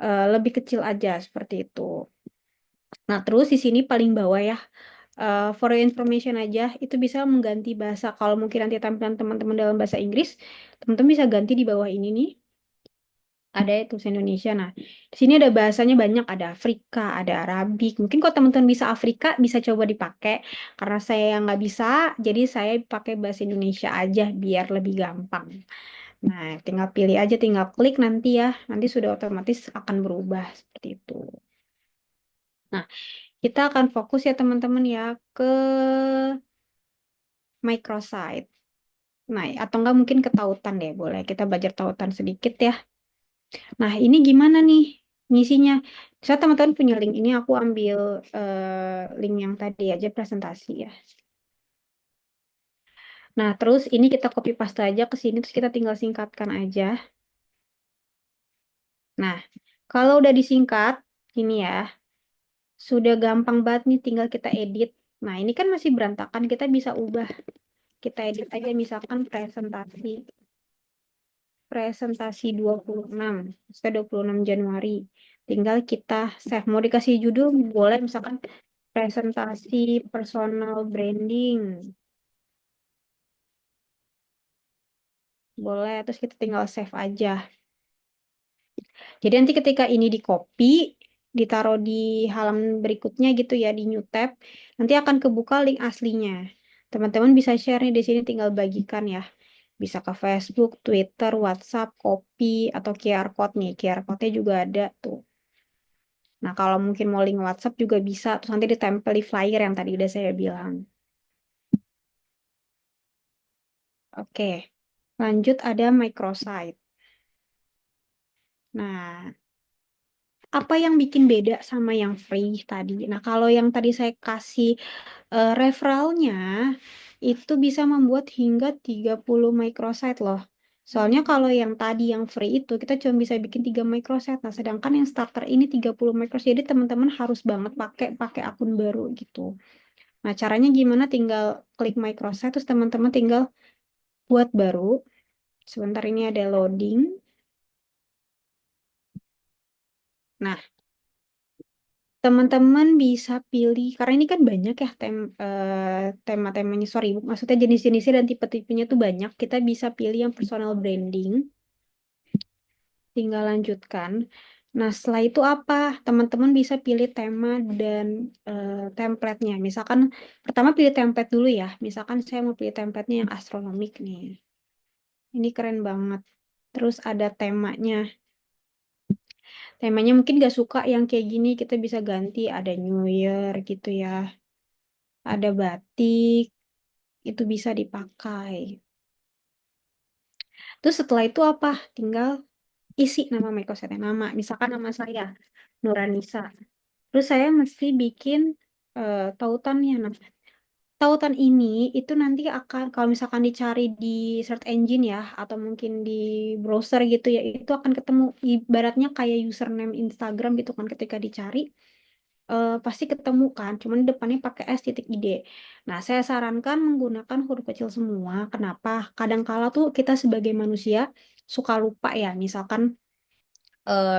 lebih kecil aja seperti itu. Nah, terus di sini paling bawah ya, for your information aja, itu bisa mengganti bahasa. Kalau mungkin nanti tampilan teman-teman dalam bahasa Inggris, teman-teman bisa ganti di bawah ini nih. Ada ya tulisan Indonesia. Nah, di sini ada bahasanya banyak, ada Afrika, ada Arabik. Mungkin kalau teman-teman bisa Afrika, bisa coba dipakai. Karena saya yang nggak bisa, jadi saya pakai bahasa Indonesia aja biar lebih gampang. Nah, tinggal pilih aja, tinggal klik nanti ya. Nanti sudah otomatis akan berubah seperti itu. Nah, kita akan fokus ya teman-teman ya ke microsite. Nah, atau enggak mungkin ke tautan deh, boleh. Kita belajar tautan sedikit ya. Nah, ini gimana nih ngisinya? Saya teman-teman punya link ini, aku ambil link yang tadi aja presentasi ya. Nah, terus ini kita copy paste aja ke sini, terus kita tinggal singkatkan aja. Nah, kalau udah disingkat, ini ya, sudah gampang banget nih, tinggal kita edit. Nah, ini kan masih berantakan, kita bisa ubah. Kita edit aja misalkan presentasi 26, sudah 26 Januari. Tinggal kita save. Mau dikasih judul boleh misalkan presentasi personal branding. Boleh, terus kita tinggal save aja. Jadi nanti ketika ini di copy, ditaruh di halaman berikutnya gitu ya, di new tab, nanti akan kebuka link aslinya. Teman-teman bisa share nih di sini, tinggal bagikan ya. Bisa ke Facebook, Twitter, WhatsApp, copy, atau QR code nih. QR code-nya juga ada tuh. Nah, kalau mungkin mau link WhatsApp juga bisa. Terus nanti ditempel di flyer yang tadi udah saya bilang. Oke, lanjut ada microsite. Nah, apa yang bikin beda sama yang free tadi? Nah, kalau yang tadi saya kasih referralnya, itu bisa membuat hingga 30 microsite loh. Soalnya kalau yang tadi yang free itu kita cuma bisa bikin 3 microsite. Nah, sedangkan yang starter ini 30 microsite. Jadi teman-teman harus banget pakai pakai akun baru gitu. Nah, caranya gimana? Tinggal klik microsite, terus teman-teman tinggal buat baru. Sebentar ini ada loading. Nah, teman-teman bisa pilih, karena ini kan banyak ya tema-temanya, sorry, maksudnya jenis-jenisnya dan tipe-tipenya tuh banyak. Kita bisa pilih yang personal branding, tinggal lanjutkan. Nah, setelah itu apa? Teman-teman bisa pilih tema dan template-nya. Misalkan, pertama pilih template dulu ya. Misalkan saya mau pilih template-nya yang astronomik nih. Ini keren banget. Terus ada temanya. Temanya mungkin gak suka yang kayak gini, kita bisa ganti. Ada New Year gitu ya. Ada batik, itu bisa dipakai. Terus setelah itu apa? Tinggal isi nama microsite nama. Misalkan nama saya, Nuranisa. Terus saya mesti bikin tautannya. Nah, tautan ini itu nanti akan kalau misalkan dicari di search engine ya atau mungkin di browser gitu ya itu akan ketemu ibaratnya kayak username Instagram gitu kan ketika dicari pasti ketemu kan cuman depannya pakai S titik ID. Nah, saya sarankan menggunakan huruf kecil semua. Kenapa? Kadangkala tuh kita sebagai manusia suka lupa ya. Misalkan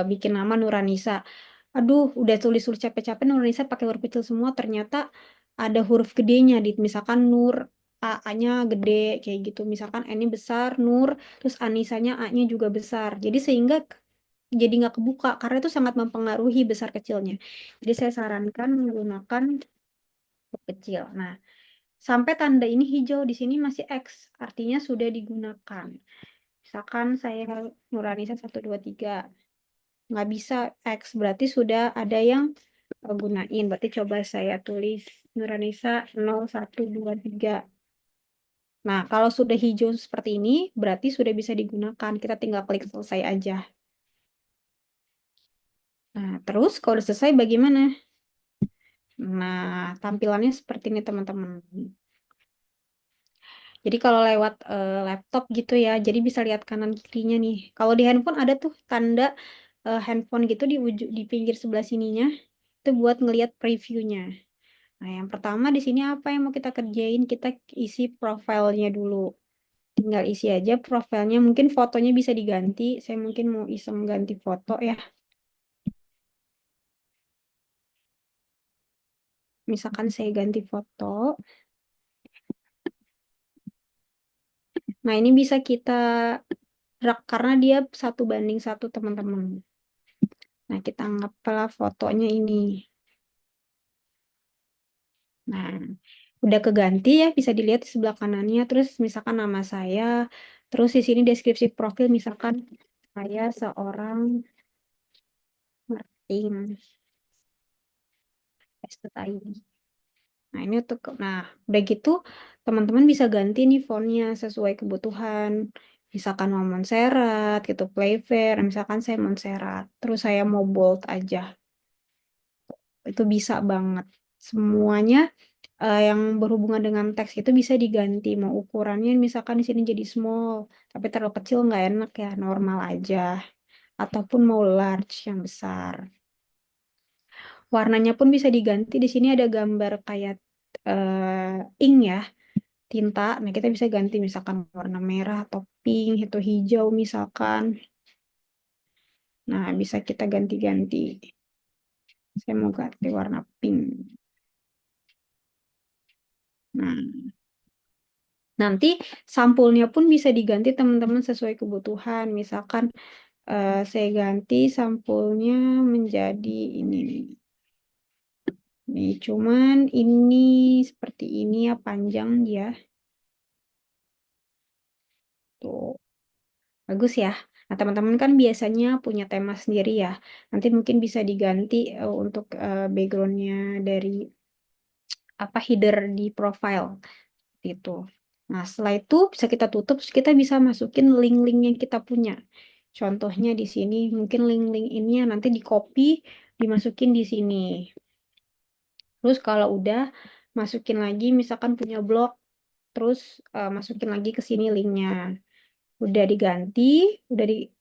bikin nama Nuranisa. Aduh, udah tulis-tulis capek-capek Nuranisa pakai huruf kecil semua, ternyata ada huruf gedenya di misalkan Nur A-nya gede kayak gitu. Misalkan N-nya besar, Nur, terus Anisanya A-nya juga besar. Jadi sehingga jadi nggak kebuka karena itu sangat mempengaruhi besar kecilnya. Jadi saya sarankan menggunakan huruf kecil. Nah, sampai tanda ini hijau di sini masih X, artinya sudah digunakan. Misalkan saya Nuranisa 123 nggak bisa X berarti sudah ada yang gunain. Berarti coba saya tulis Nuranisa 0123. Nah, kalau sudah hijau seperti ini berarti sudah bisa digunakan. Kita tinggal klik selesai aja. Nah, terus kalau udah selesai bagaimana? Nah, tampilannya seperti ini teman-teman. Jadi kalau lewat laptop gitu ya, jadi bisa lihat kanan kirinya nih. Kalau di handphone ada tuh tanda handphone gitu di pinggir sebelah sininya. Itu buat ngelihat previewnya. Nah, yang pertama di sini apa yang mau kita kerjain? Kita isi profilnya dulu. Tinggal isi aja profilnya. Mungkin fotonya bisa diganti. Saya mungkin mau iseng ganti foto ya. Misalkan saya ganti foto. Nah, ini bisa kita drag karena dia 1:1 teman-teman. Nah, kita anggaplah fotonya ini. Nah, udah keganti ya, bisa dilihat di sebelah kanannya. Terus misalkan nama saya, terus di sini deskripsi profil misalkan saya seorang marketing STI. Nah, ini untuk udah gitu teman-teman bisa ganti nih fontnya sesuai kebutuhan. Misalkan mau Montserrat gitu, Playfair, misalkan saya Montserrat, terus saya mau bold aja. Itu bisa banget. Semuanya yang berhubungan dengan teks itu bisa diganti. Mau ukurannya misalkan di sini jadi small, tapi terlalu kecil nggak enak ya, normal aja. Ataupun mau large yang besar. Warnanya pun bisa diganti. Di sini ada gambar kayak ink ya, tinta. Nah, kita bisa ganti misalkan warna merah atau pink atau hijau misalkan. Nah, bisa kita ganti-ganti. Saya mau ganti warna pink. Nah, nanti sampulnya pun bisa diganti teman-teman sesuai kebutuhan. Misalkan saya ganti sampulnya menjadi ini. Nih, cuman ini seperti ini ya panjang dia. Tuh, bagus ya. Nah, teman-teman kan biasanya punya tema sendiri ya. Nanti mungkin bisa diganti untuk backgroundnya dari apa header di profile gitu. Nah, setelah itu bisa kita tutup, terus kita bisa masukin link-link yang kita punya. Contohnya di sini, mungkin link-link ini nanti di copy, dimasukin di sini. Terus kalau udah, masukin lagi, misalkan punya blog, terus masukin lagi ke sini linknya. Udah diganti,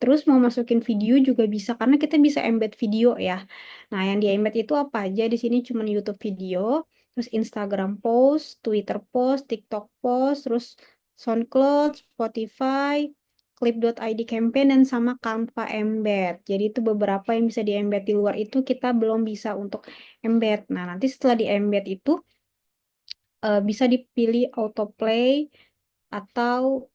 terus mau masukin video juga bisa, karena kita bisa embed video ya. Nah, yang di embed itu apa aja? Di sini cuma YouTube video, terus Instagram post, Twitter post, TikTok post, terus SoundCloud, Spotify, Clip.id campaign, dan sama Canva embed. Jadi itu beberapa yang bisa di embed. Di luar itu kita belum bisa untuk embed. Nah, nanti setelah di embed itu bisa dipilih autoplay atau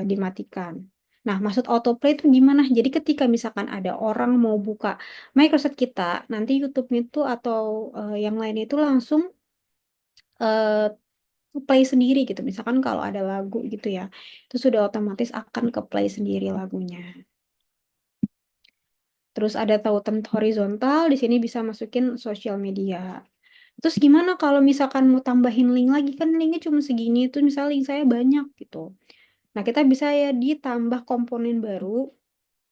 dimatikan. Nah, maksud autoplay itu gimana? Jadi ketika misalkan ada orang mau buka Microsoft kita, nanti YouTube-nya itu atau yang lainnya itu langsung eh, play sendiri gitu. Misalkan kalau ada lagu gitu ya, itu sudah otomatis akan ke play sendiri lagunya. Terus ada tautan horizontal, di sini bisa masukin sosial media. Terus gimana kalau misalkan mau tambahin link lagi, kan linknya cuma segini, itu misalnya link saya banyak gitu. Nah, kita bisa ya ditambah komponen baru.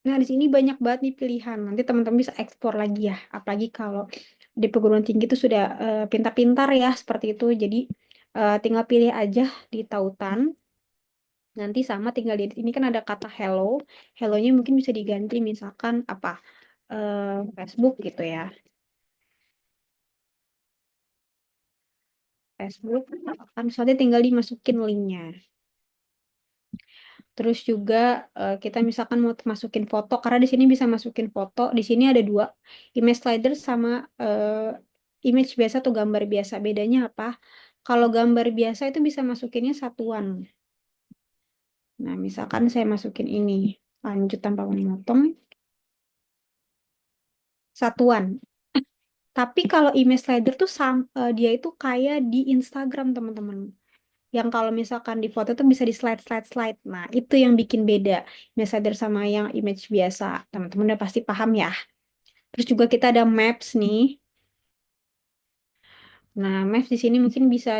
Nah, di sini banyak banget nih pilihan. Nanti teman-teman bisa ekspor lagi ya. Apalagi kalau di perguruan tinggi itu sudah pintar-pintar ya seperti itu. Jadi tinggal pilih aja di tautan. Nanti sama tinggal di ini kan ada kata hello. Hello-nya mungkin bisa diganti misalkan apa? Facebook gitu ya. Facebook. Kan soalnya tinggal dimasukin linknya. Terus juga kita misalkan mau masukin foto, karena di sini bisa masukin foto. Di sini ada dua, image slider sama image biasa atau gambar biasa. Bedanya apa? Kalau gambar biasa itu bisa masukinnya satuan. Nah, misalkan saya masukin ini, lanjut tanpa memotong, satuan. Tapi kalau image slider tuh dia itu kayak di Instagram, teman-teman. Yang kalau misalkan di foto tuh bisa di slide slide slide. Nah, itu yang bikin beda image slider sama yang image biasa. Teman-teman udah pasti paham ya. Terus juga kita ada maps nih. Nah, maps di sini mungkin bisa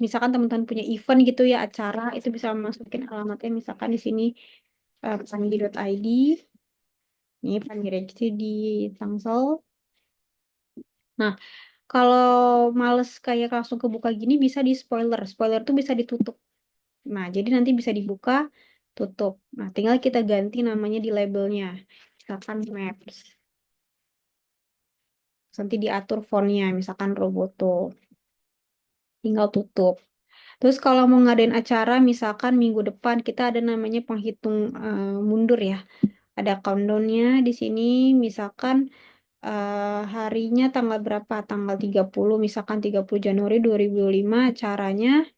misalkan teman-teman punya event gitu ya, acara, itu bisa masukin alamatnya misalkan di sini pangi.id. Ini Pangi Registry di Tangsel. Nah, kalau males kayak langsung kebuka gini bisa di spoiler. Spoiler tuh bisa ditutup. Nah, jadi nanti bisa dibuka, tutup. Nah, tinggal kita ganti namanya di labelnya. Misalkan Maps. nanti diatur fontnya, misalkan Roboto, tinggal tutup. Terus kalau mau ngadain acara, misalkan minggu depan kita ada namanya penghitung mundur ya. Ada countdown-nya di sini, misalkan harinya tanggal berapa? Tanggal 30, misalkan 30 Januari 2005, acaranya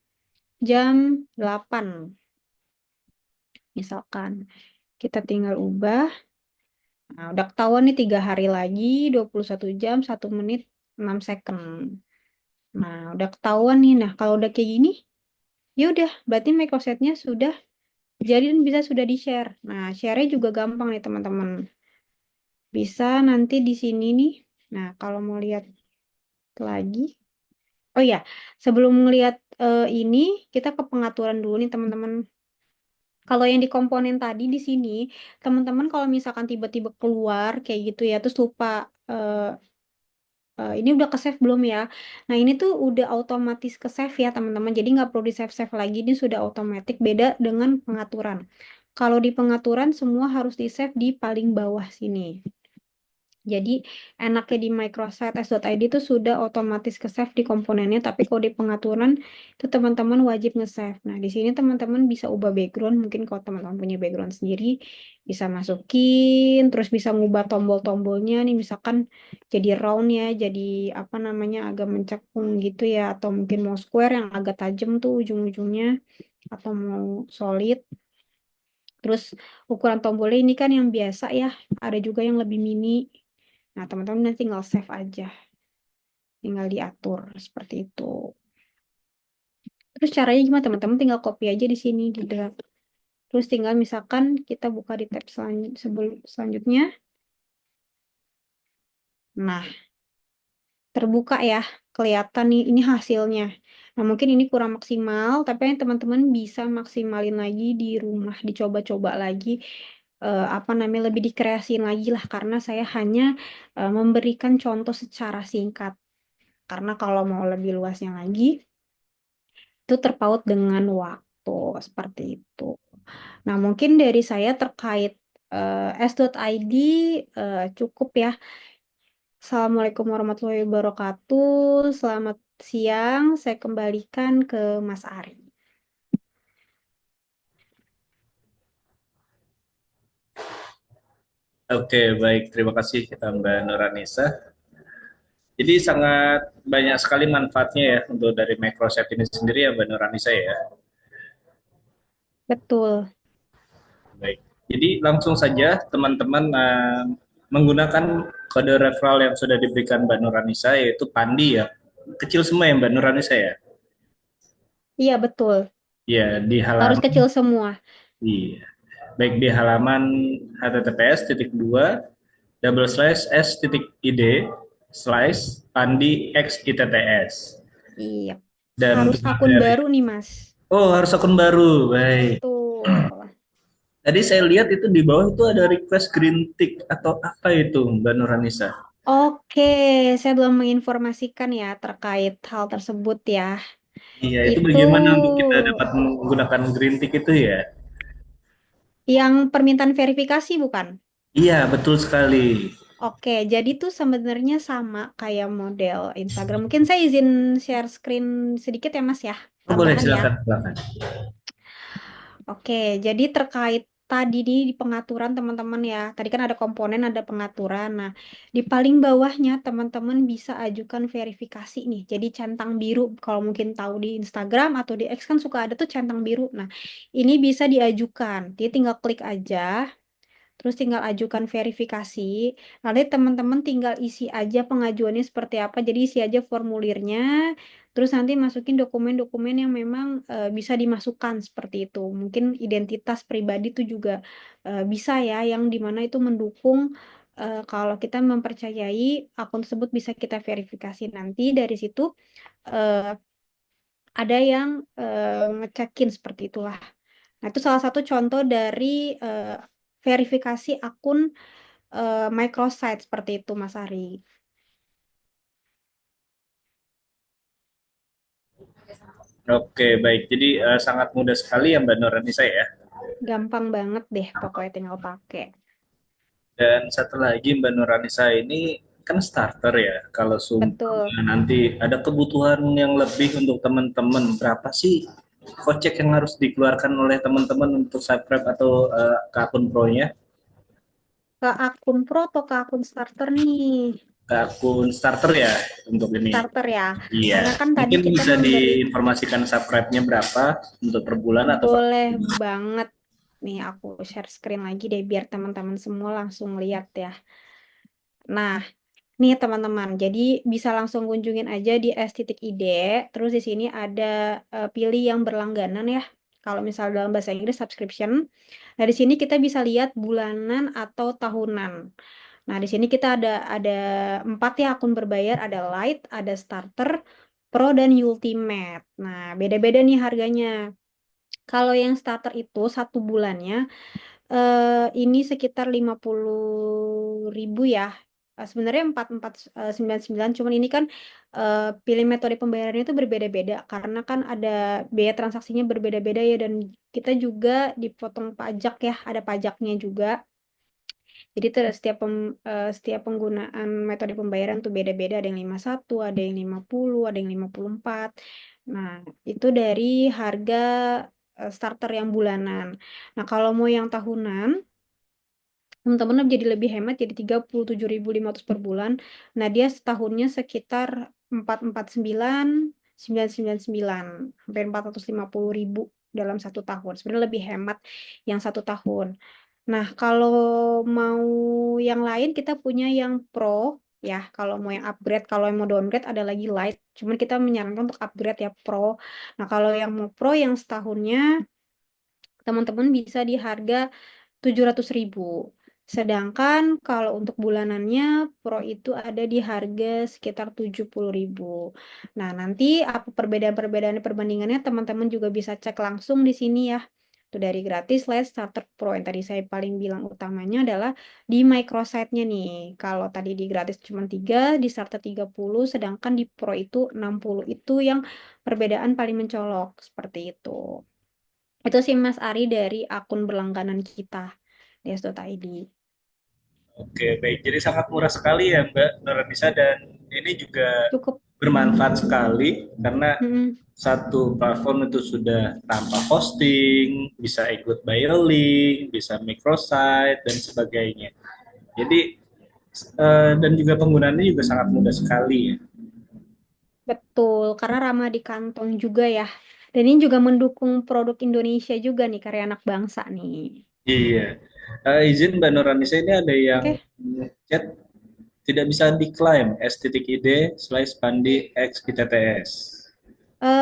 jam 8. Misalkan kita tinggal ubah. Nah, udah ketahuan nih 3 hari lagi, 21 jam, 1 menit, 6 second. Nah, udah ketahuan nih. Nah, kalau udah kayak gini, ya udah, berarti microsetnya sudah jadi dan bisa sudah di-share. Nah, share-nya juga gampang nih teman-teman. Bisa nanti di sini nih. Nah, kalau mau lihat lagi. Oh ya, sebelum melihat ini, kita ke pengaturan dulu nih teman-teman. Kalau yang di komponen tadi di sini, teman-teman kalau misalkan tiba-tiba keluar kayak gitu ya, terus lupa ini udah ke save belum ya? Nah ini tuh udah otomatis ke save ya teman-teman. Jadi nggak perlu di save-save lagi, ini sudah otomatis beda dengan pengaturan. Kalau di pengaturan semua harus di save di paling bawah sini. Jadi enaknya di microsite s.id itu sudah otomatis ke save di komponennya, tapi kalau di pengaturan itu teman-teman wajib nge-save. Nah, di sini teman-teman bisa ubah background, mungkin kalau teman-teman punya background sendiri bisa masukin, terus bisa ngubah tombol-tombolnya nih misalkan jadi round ya, jadi apa namanya agak mencekung gitu ya, atau mungkin mau square yang agak tajam tuh ujung-ujungnya, atau mau solid. Terus ukuran tombolnya ini kan yang biasa ya, ada juga yang lebih mini. Nah, teman-teman nanti tinggal save aja. Tinggal diatur seperti itu. Terus caranya gimana teman-teman? Tinggal copy aja di sini di drag. Terus tinggal misalkan kita buka di tab selanjutnya. Nah, terbuka ya. Kelihatan nih ini hasilnya. Nah, mungkin ini kurang maksimal, tapi teman-teman bisa maksimalin lagi di rumah, dicoba-coba lagi. Apa namanya lebih dikreasiin lagi lah karena saya hanya memberikan contoh secara singkat. Karena kalau mau lebih luasnya lagi, itu terpaut dengan waktu seperti itu. Nah, mungkin dari saya terkait s.id cukup ya. Assalamualaikum warahmatullahi wabarakatuh. Selamat siang. Saya kembalikan ke Mas Ari. Oke, baik. Terima kasih Mbak Nuranisa. Jadi sangat banyak sekali manfaatnya ya untuk dari Microsoft ini sendiri ya Mbak Nuranisa ya. Betul. Baik. Jadi langsung saja teman-teman menggunakan kode referral yang sudah diberikan Mbak Nuranisa yaitu Pandi ya. Kecil semua ya Mbak Nuranisa ya. Iya, betul. Ya, di Harus halaman kecil semua. iya. Baik di halaman https://s.id slash pandi x itts. Iya. Dan Harus untuk akun materi. baru nih, Mas. Oh, harus akun baru. Baik. Betul. Tadi saya lihat itu di bawah itu ada request green tick atau apa itu, Mbak Nuranisa? Oke, saya belum menginformasikan ya terkait hal tersebut ya. Iya, itu Itu bagaimana untuk kita dapat menggunakan green tick itu ya? yang permintaan verifikasi bukan? Iya, betul sekali. Oke, jadi tuh sebenarnya sama kayak model Instagram. Mungkin saya izin share screen sedikit ya Mas ya, Oh, boleh, tambahan ya. silakan, silakan. Oke, jadi terkait tadi nih di pengaturan teman-teman ya. Tadi kan ada komponen, ada pengaturan. Nah, di paling bawahnya teman-teman bisa ajukan verifikasi nih. Jadi centang biru kalau mungkin tahu di Instagram atau di X kan suka ada tuh centang biru. Nah, ini bisa diajukan. Dia tinggal klik aja. Terus tinggal ajukan verifikasi. Nanti teman-teman tinggal isi aja pengajuannya seperti apa. Jadi isi aja formulirnya. Terus nanti masukin dokumen-dokumen yang memang bisa dimasukkan seperti itu. Mungkin identitas pribadi itu juga bisa ya, yang dimana itu mendukung kalau kita mempercayai akun tersebut bisa kita verifikasi nanti dari situ eh, ada yang ngecekin seperti itulah. Nah, itu salah satu contoh dari verifikasi akun microsite seperti itu, Mas Ari. Oke, baik. Jadi sangat mudah sekali ya Mbak Nuranisa ya. Gampang banget deh, pokoknya tinggal pakai. Dan satu lagi Mbak Nuranisa ini kan starter ya. Kalau Betul. seumpama nanti ada kebutuhan yang lebih untuk teman-teman, berapa sih kocek yang harus dikeluarkan oleh teman-teman untuk subscribe atau ke akun pro-nya? Ke akun pro atau ke akun starter nih? Ke akun starter ya untuk ini. Starter ya. Iya, Karena kan tadi mungkin kita bisa memberi, diinformasikan subscribe-nya berapa untuk per bulan atau per boleh banget. Nih aku share screen lagi deh biar teman-teman semua langsung lihat ya. Nah, nih teman-teman, jadi bisa langsung kunjungin aja di s.id. Terus di sini ada pilih yang berlangganan ya. Kalau misal dalam bahasa Inggris subscription. Nah, di sini kita bisa lihat bulanan atau tahunan. Nah, di sini kita ada 4 ya akun berbayar, ada Lite, ada Starter, Pro dan Ultimate. Nah, beda-beda nih harganya. Kalau yang starter itu 1 bulannya ini sekitar 50.000 ya. Sebenarnya 4499, cuman ini kan pilih metode pembayarannya itu berbeda-beda karena kan ada biaya transaksinya berbeda-beda ya, dan kita juga dipotong pajak ya, ada pajaknya juga. Jadi setiap penggunaan metode pembayaran tuh beda-beda, ada yang 51, ada yang 50, ada yang 54. Nah, itu dari harga starter yang bulanan. Nah, kalau mau yang tahunan, teman-teman jadi lebih hemat, jadi 37.500 per bulan. Nah, dia setahunnya sekitar 449.999, hampir 450.000 dalam 1 tahun. Sebenarnya lebih hemat yang 1 tahun. Nah, kalau mau yang lain kita punya yang Pro ya. Kalau mau yang upgrade, kalau yang mau downgrade ada lagi Lite. Cuman kita menyarankan untuk upgrade ya Pro. Nah, kalau yang mau Pro yang setahunnya teman-teman bisa di harga 700.000. Sedangkan kalau untuk bulanannya Pro itu ada di harga sekitar 70.000. Nah, nanti apa perbedaan-perbedaan perbandingannya teman-teman juga bisa cek langsung di sini ya. Itu dari gratis Lite, Starter, Pro. Yang tadi saya paling bilang utamanya adalah di microsite-nya nih. Kalau tadi di gratis cuma 3, di Starter 30, sedangkan di Pro itu 60. Itu yang perbedaan paling mencolok seperti itu. Itu sih Mas Ari dari akun berlangganan kita di s.id. Oke, baik. Jadi sangat murah sekali ya Mbak Noranisa, dan ini juga Cukup. bermanfaat sekali karena Mm-mm. satu platform itu sudah tanpa hosting, bisa ikut buy link, bisa microsite dan sebagainya. Jadi dan juga penggunaannya juga sangat mudah sekali ya. Betul, karena ramah di kantong juga ya. Dan ini juga mendukung produk Indonesia juga nih, karya anak bangsa nih. Iya. Izin Mbak Noranisa, ini ada yang Oke. chat tidak bisa diklaim s.id/pandi x ITTS.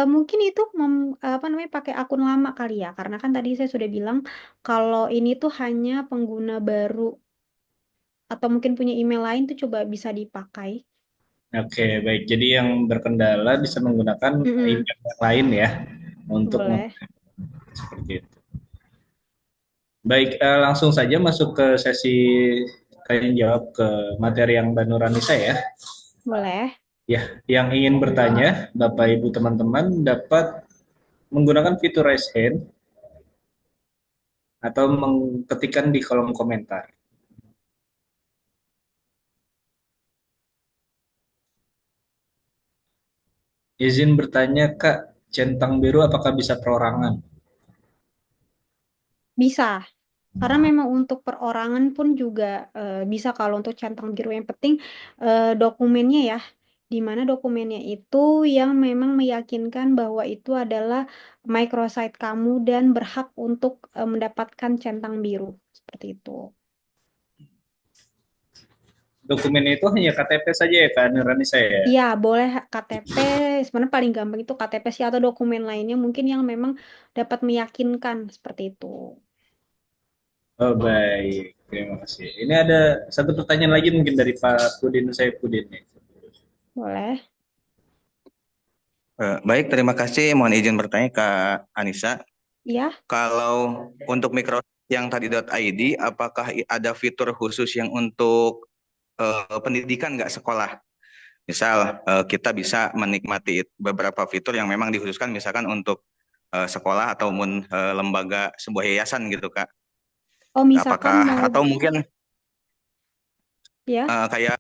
Mungkin itu apa namanya pakai akun lama kali ya, karena kan tadi saya sudah bilang kalau ini tuh hanya pengguna baru atau mungkin punya email lain tuh coba bisa dipakai. Oke, baik. Jadi yang berkendala bisa menggunakan Mm-mm. email yang lain ya untuk Boleh. seperti itu. Baik, langsung saja masuk ke sesi tanya jawab ke materi yang Mbak Nuranisa ya. Boleh. Ya, yang ingin bertanya, Bapak Ibu teman-teman dapat menggunakan fitur raise hand atau mengetikkan di kolom komentar. Izin bertanya, Kak, centang biru apakah bisa perorangan? Bisa. Karena memang untuk perorangan pun juga bisa kalau untuk centang biru. Yang penting dokumennya ya, di mana dokumennya itu yang memang meyakinkan bahwa itu adalah microsite kamu dan berhak untuk mendapatkan centang biru. Seperti itu. Dokumen itu hanya KTP saja ya, Kak Nuranisa ya? Iya, boleh KTP. Sebenarnya paling gampang itu KTP sih atau dokumen lainnya mungkin yang memang dapat meyakinkan seperti itu. Oh, baik. Terima kasih. Ini ada satu pertanyaan lagi mungkin dari Pak Pudin Saifuddin nih. Boleh? Baik, terima kasih. Mohon izin bertanya Kak Anissa. Iya. Kalau untuk Microsoft yang tadi .id, apakah ada fitur khusus yang untuk pendidikan nggak sekolah? Misal kita bisa menikmati beberapa fitur yang memang dikhususkan misalkan untuk sekolah ataupun lembaga sebuah yayasan gitu Kak. Oh, misalkan Apakah mau atau mungkin ya. kayak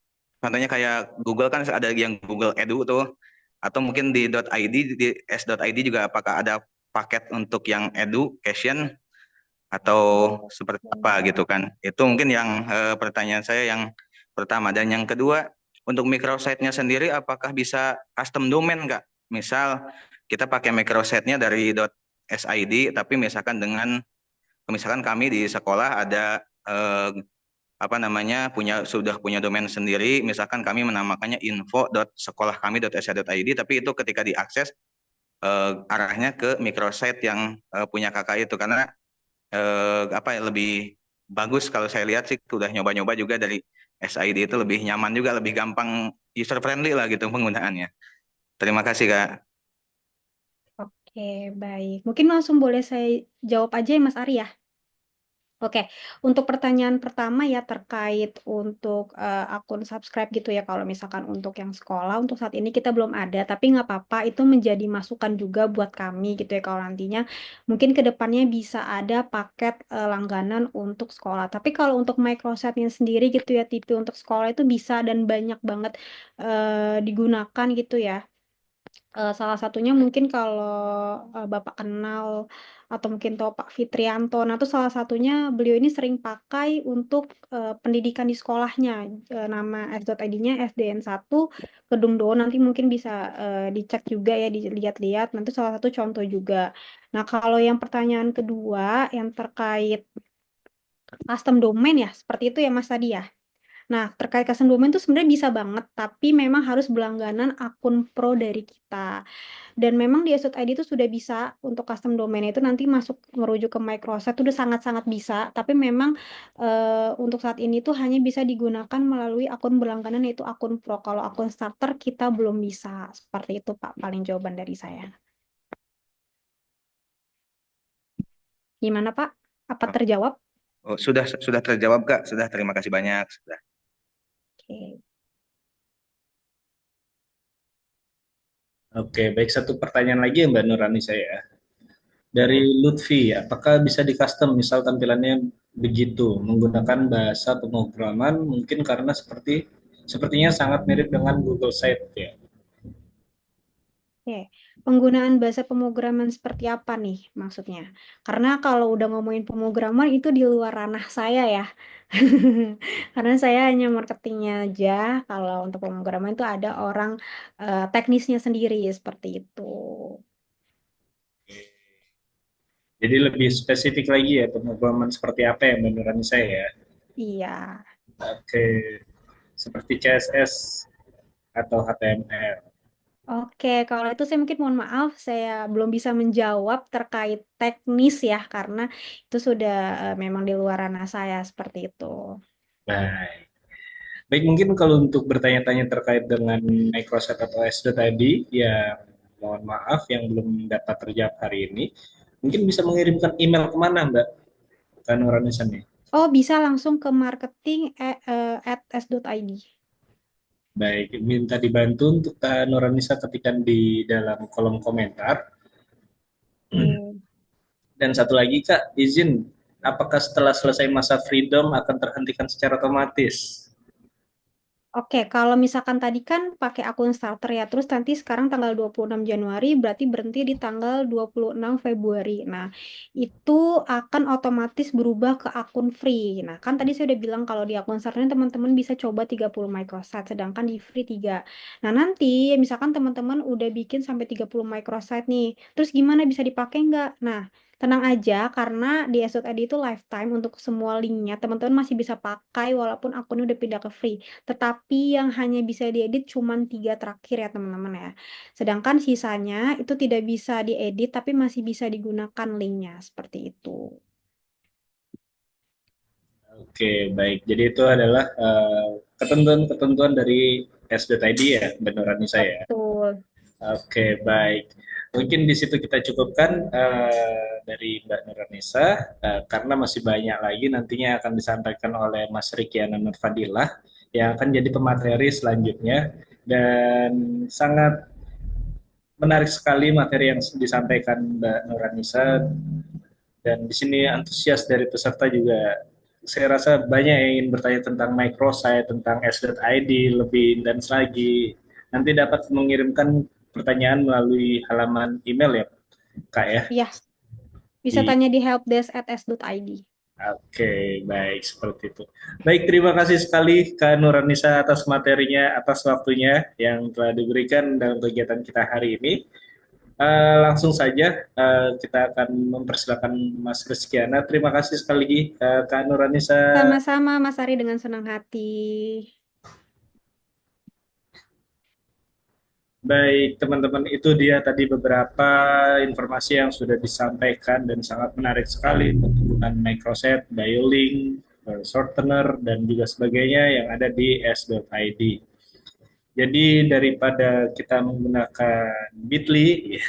contohnya kayak Google kan ada yang Google Edu tuh, atau mungkin di .id, di s.id juga apakah ada paket untuk yang education atau seperti apa gitu kan. Itu mungkin yang pertanyaan saya yang pertama. Dan yang kedua, untuk microsite-nya sendiri apakah bisa custom domain nggak? Misal kita pakai microsite-nya dari .sid, tapi misalkan kami di sekolah ada apa namanya sudah punya domain sendiri, misalkan kami menamakannya info.sekolahkami.sid.id, tapi itu ketika diakses arahnya ke microsite yang punya kakak itu, karena apa ya, lebih bagus kalau saya lihat sih, udah nyoba-nyoba juga dari SID itu lebih nyaman juga, lebih gampang, user friendly lah gitu penggunaannya. Terima kasih Kak. Oke, baik. Mungkin langsung boleh saya jawab aja ya Mas Ari ya. Oke, untuk pertanyaan pertama ya terkait untuk akun subscribe gitu ya. Kalau misalkan untuk yang sekolah, untuk saat ini kita belum ada, tapi nggak apa-apa, itu menjadi masukan juga buat kami gitu ya. Kalau nantinya mungkin ke depannya bisa ada paket langganan untuk sekolah. Tapi kalau untuk microsite-nya sendiri gitu ya, tipe untuk sekolah itu bisa dan banyak banget digunakan gitu ya. Salah satunya mungkin kalau Bapak kenal atau mungkin tahu Pak Fitrianto. Nah, itu salah satunya beliau ini sering pakai untuk pendidikan di sekolahnya. Nama S.ID-nya SDN 1 Kedung Do. Nanti mungkin bisa dicek juga ya, dilihat-lihat. Nanti salah satu contoh juga. Nah, kalau yang pertanyaan kedua yang terkait custom domain ya, seperti itu ya Mas tadi ya. Nah, terkait custom domain itu sebenarnya bisa banget, tapi memang harus berlangganan akun pro dari kita. Dan memang di Esot ID itu sudah bisa untuk custom domain itu nanti masuk merujuk ke Microsoft itu udah sangat-sangat bisa. Tapi memang untuk saat ini tuh hanya bisa digunakan melalui akun berlangganan yaitu akun Pro. Kalau akun starter kita belum bisa. Seperti itu Pak, paling jawaban dari saya. Gimana Pak? Apa terjawab? Oh, sudah terjawab Kak, sudah, terima kasih banyak. Sudah. Oke. Oke, baik, satu pertanyaan lagi ya Mbak Nurani saya. Dari Lutfi, apakah bisa di custom misal tampilannya begitu menggunakan bahasa pemrograman mungkin karena sepertinya sangat mirip dengan Google Site ya. Oke, penggunaan bahasa pemrograman seperti apa nih maksudnya? Karena kalau udah ngomongin pemrograman itu di luar ranah saya ya. Karena saya hanya marketingnya aja. Kalau untuk pemrograman itu ada orang teknisnya sendiri seperti itu. Jadi lebih spesifik lagi ya pemrograman seperti apa ya Mbak Nurani saya ya. Iya. Oke, seperti CSS atau HTML. Oke, kalau itu saya mungkin mohon maaf, saya belum bisa menjawab terkait teknis ya, karena itu sudah memang di luar ranah saya seperti itu. Baik. Baik, mungkin kalau untuk bertanya-tanya terkait dengan Microsoft atau SD tadi, ya mohon maaf yang belum dapat terjawab hari ini. Mungkin bisa mengirimkan email kemana Mbak? Kan Nuranisan nih. Oh, bisa langsung ke marketing at s.id. Baik, minta dibantu untuk Kak Nuranisa ketikkan di dalam kolom komentar. Oke. Dan satu lagi Kak, izin, apakah setelah selesai masa freedom akan terhentikan secara otomatis? Oke, kalau misalkan tadi kan pakai akun starter ya, terus nanti sekarang tanggal 26 Januari berarti berhenti di tanggal 26 Februari. Nah, itu akan otomatis berubah ke akun free. Nah, kan tadi saya udah bilang kalau di akun starternya teman-teman bisa coba 30 microsite, sedangkan di free 3. Nah, nanti misalkan teman-teman udah bikin sampai 30 microsite nih, terus gimana bisa dipakai nggak? Nah, tenang aja karena di SOTD itu lifetime untuk semua linknya, teman-teman masih bisa pakai walaupun akunnya udah pindah ke free. Tetapi yang hanya bisa diedit cuma 3 terakhir ya teman-teman ya. Sedangkan sisanya itu tidak bisa diedit tapi masih bisa digunakan linknya seperti itu. Oke, baik. Jadi itu adalah ketentuan-ketentuan dari S.ID ya, beneran nih saya. Betul. Oke, baik. Mungkin di situ kita cukupkan dari Mbak Nuranisa, karena masih banyak lagi nantinya akan disampaikan oleh Mas Rikiana Nurfadilah yang akan jadi pemateri selanjutnya, dan sangat menarik sekali materi yang disampaikan Mbak Nuranisa, dan di sini antusias dari peserta juga saya rasa banyak yang ingin bertanya tentang microsite, tentang s.id, lebih intens lagi. Nanti dapat mengirimkan pertanyaan melalui halaman email ya, Kak ya. Ya, bisa Di tanya di helpdesk@s.id. Oke, baik seperti itu. Baik, terima kasih sekali Kak Nuranisa atas materinya, atas waktunya yang telah diberikan dalam kegiatan kita hari ini. Langsung saja kita akan mempersilakan Mas Rizkyana. Terima kasih sekali lagi Kak Nuranisa. Sama-sama Mas Ari, dengan senang hati. Baik, teman-teman, itu dia tadi beberapa informasi yang sudah disampaikan dan sangat menarik sekali penggunaan microset, dialing, shortener, dan juga sebagainya yang ada di s.id. Jadi daripada kita menggunakan Bitly,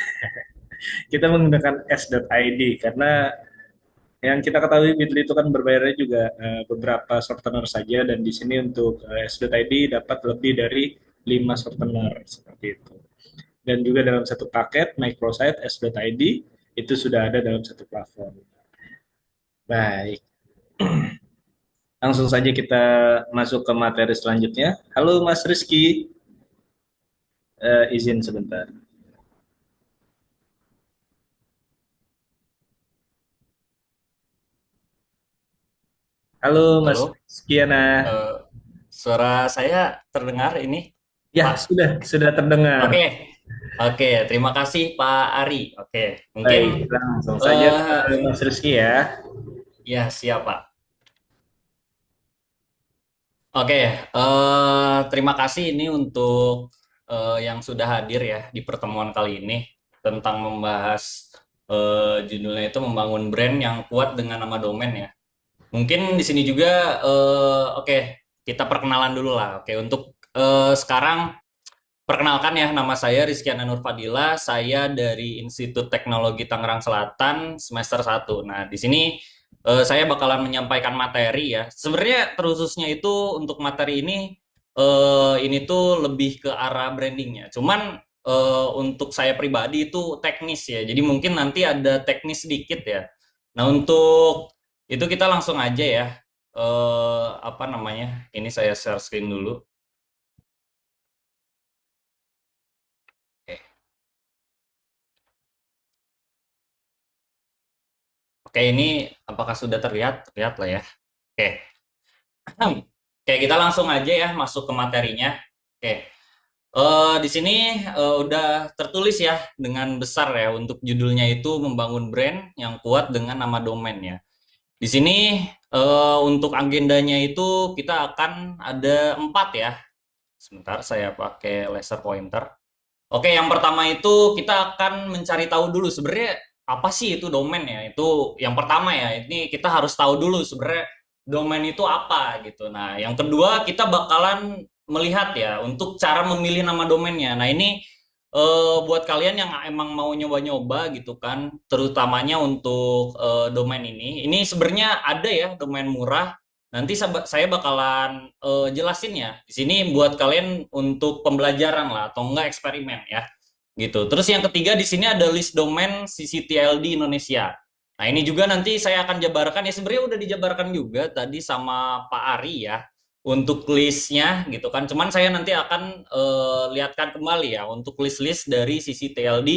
kita menggunakan s.id karena yang kita ketahui Bitly itu kan berbayarnya juga beberapa shortener saja, dan di sini untuk s.id dapat lebih dari 5 shortener seperti itu. Dan juga dalam satu paket microsite s.id itu sudah ada dalam satu platform. Baik, langsung saja kita masuk ke materi selanjutnya. Halo Mas Rizky, izin sebentar. Halo Mas Halo, Rizkyana. eh, suara saya terdengar ini, Ya, Pak? sudah terdengar. Oke, oke, terima kasih Pak Ari. Oke, mungkin Baik, langsung saja eh ke Mas Rizky ya. ya siap Pak. Oke, terima kasih ini untuk yang sudah hadir ya di pertemuan kali ini tentang membahas judulnya itu membangun brand yang kuat dengan nama domain ya. Mungkin di sini juga oke, kita perkenalan dulu lah. Oke, untuk sekarang perkenalkan ya, nama saya Rizkyana Nurfadila, saya dari Institut Teknologi Tangerang Selatan semester 1. Nah, di sini saya bakalan menyampaikan materi ya. Sebenarnya terususnya itu untuk materi ini tuh lebih ke arah brandingnya. Cuman untuk saya pribadi itu teknis ya. Jadi mungkin nanti ada teknis sedikit ya. Nah, untuk itu kita langsung aja ya. Apa namanya? Ini saya share screen dulu. Oke. Oke, ini apakah sudah terlihat? Terlihat lah ya. Oke. Oke, kita langsung aja ya masuk ke materinya. Oke. Di sini udah tertulis ya dengan besar ya untuk judulnya itu membangun brand yang kuat dengan nama domain ya. Di sini untuk agendanya itu kita akan ada 4 ya. Sebentar saya pakai laser pointer. Oke, yang pertama itu kita akan mencari tahu dulu sebenarnya apa sih itu domain ya. Itu yang pertama ya. Ini kita harus tahu dulu sebenarnya domain itu apa gitu. Nah, yang kedua kita bakalan melihat ya untuk cara memilih nama domainnya. Nah, ini buat kalian yang emang mau nyoba-nyoba gitu kan, terutamanya untuk domain ini. Ini sebenarnya ada ya domain murah. Nanti saya bakalan jelasin ya. Di sini buat kalian untuk pembelajaran lah atau enggak eksperimen ya. Gitu. Terus yang ketiga di sini ada list domain CCTLD Indonesia. Nah, ini juga nanti saya akan jabarkan ya, sebenarnya udah dijabarkan juga tadi sama Pak Ari ya untuk listnya gitu kan. Cuman saya nanti akan lihatkan kembali ya untuk list-list dari CCTLD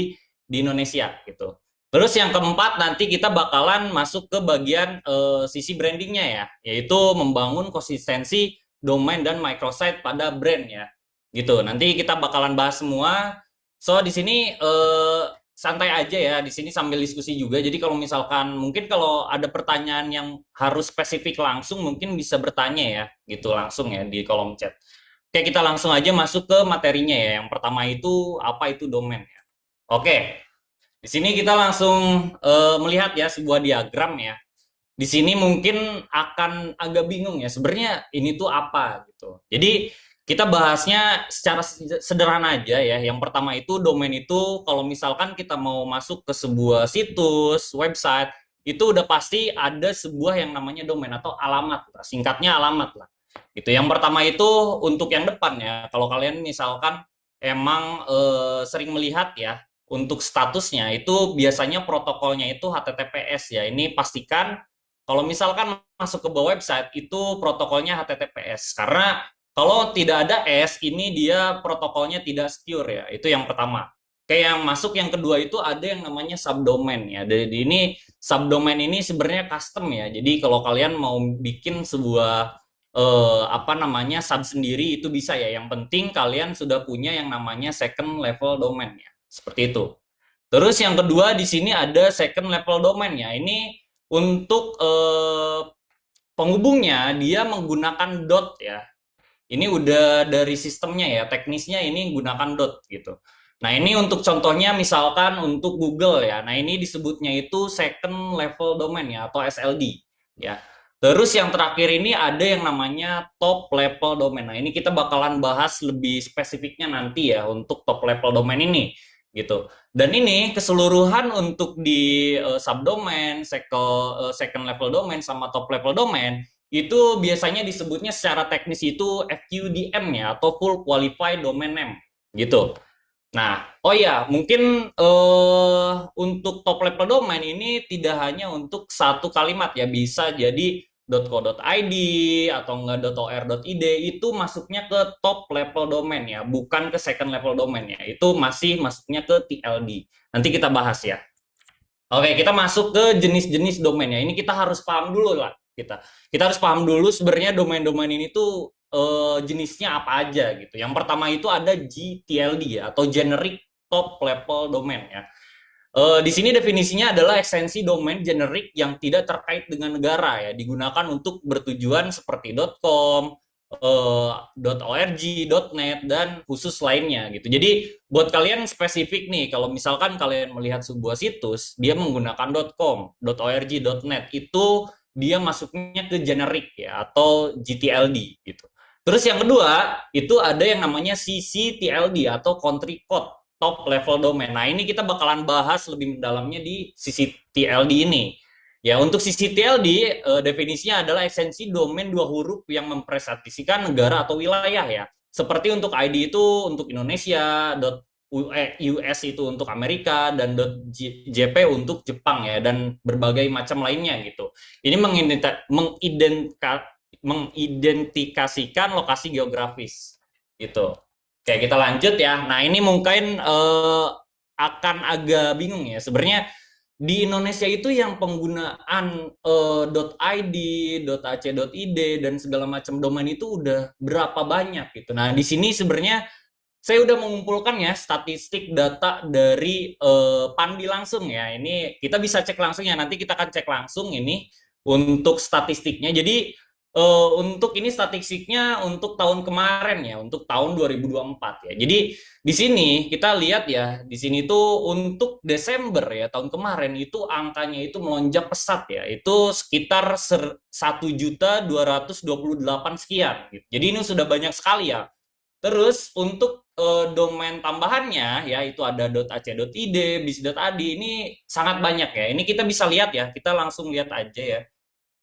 di Indonesia gitu. Terus yang keempat nanti kita bakalan masuk ke bagian sisi brandingnya ya, yaitu membangun konsistensi domain dan microsite pada brand ya. Gitu. Nanti kita bakalan bahas semua. So di sini santai aja ya, di sini sambil diskusi juga. Jadi kalau misalkan mungkin kalau ada pertanyaan yang harus spesifik langsung mungkin bisa bertanya ya, gitu langsung ya di kolom chat. Oke, kita langsung aja masuk ke materinya ya. Yang pertama itu apa itu domain ya. Oke. Di sini kita langsung melihat ya sebuah diagram ya. Di sini mungkin akan agak bingung ya, sebenarnya ini tuh apa gitu. Jadi kita bahasnya secara sederhana aja ya. Yang pertama itu domain itu kalau misalkan kita mau masuk ke sebuah situs, website, itu udah pasti ada sebuah yang namanya domain atau alamat, singkatnya alamat lah. Gitu. Yang pertama itu untuk yang depan ya. Kalau kalian misalkan emang sering melihat ya, untuk statusnya itu biasanya protokolnya itu HTTPS ya. Ini pastikan kalau misalkan masuk ke website itu protokolnya HTTPS. Karena kalau tidak ada S, ini dia protokolnya tidak secure ya. Itu yang pertama. Kayak yang masuk yang kedua itu ada yang namanya subdomain ya. Jadi ini subdomain ini sebenarnya custom ya. Jadi kalau kalian mau bikin sebuah apa namanya sub sendiri itu bisa ya. Yang penting kalian sudah punya yang namanya second level domain ya. Seperti itu. Terus yang kedua di sini ada second level domain ya. Ini untuk penghubungnya dia menggunakan dot ya. Ini udah dari sistemnya ya, teknisnya ini gunakan dot gitu. Nah, ini untuk contohnya misalkan untuk Google ya. Nah, ini disebutnya itu second level domain ya atau SLD ya. Terus yang terakhir ini ada yang namanya top level domain. Nah, ini kita bakalan bahas lebih spesifiknya nanti ya untuk top level domain ini gitu. Dan ini keseluruhan untuk di subdomain, second level domain sama top level domain itu biasanya disebutnya secara teknis itu FQDM ya atau full qualified domain name gitu. Nah, oh ya, mungkin untuk top level domain ini tidak hanya untuk satu kalimat ya, bisa jadi .co.id atau enggak .or.id itu masuknya ke top level domain ya, bukan ke second level domain ya. Itu masih masuknya ke TLD. Nanti kita bahas ya. Oke, kita masuk ke jenis-jenis domain ya. Ini kita harus paham dulu lah kita harus paham dulu sebenarnya domain-domain ini tuh jenisnya apa aja gitu. Yang pertama itu ada GTLD ya atau generic top level domain ya. Di sini definisinya adalah ekstensi domain generik yang tidak terkait dengan negara ya, digunakan untuk bertujuan seperti .com, .org, .net dan khusus lainnya gitu. Jadi buat kalian spesifik nih, kalau misalkan kalian melihat sebuah situs dia menggunakan .com, .org, .net itu dia masuknya ke generik ya atau GTLD gitu. Terus yang kedua itu ada yang namanya CCTLD atau country code top level domain. Nah, ini kita bakalan bahas lebih mendalamnya di CCTLD ini. Ya, untuk CCTLD definisinya adalah ekstensi domain dua huruf yang mempresentasikan negara atau wilayah ya. Seperti untuk ID itu untuk Indonesia, US itu untuk Amerika, dan .jp untuk Jepang ya, dan berbagai macam lainnya gitu. Ini mengidentifikasikan lokasi geografis gitu. Oke, kita lanjut ya. Nah, ini mungkin akan agak bingung ya. Sebenarnya di Indonesia itu yang penggunaan .id, .ac.id dan segala macam domain itu udah berapa banyak gitu. Nah, di sini sebenarnya saya udah mengumpulkan ya statistik data dari Pandi langsung ya. Ini kita bisa cek langsung ya. Nanti kita akan cek langsung ini untuk statistiknya. Jadi untuk ini statistiknya untuk tahun kemarin ya, untuk tahun 2024 ya. Jadi di sini kita lihat ya, di sini tuh untuk Desember ya tahun kemarin itu angkanya itu melonjak pesat ya. Itu sekitar 1.228 sekian gitu. Jadi ini sudah banyak sekali ya. Terus untuk domain tambahannya ya itu ada .ac.id, bis.ad ini sangat banyak ya. Ini kita bisa lihat ya, kita langsung lihat aja ya.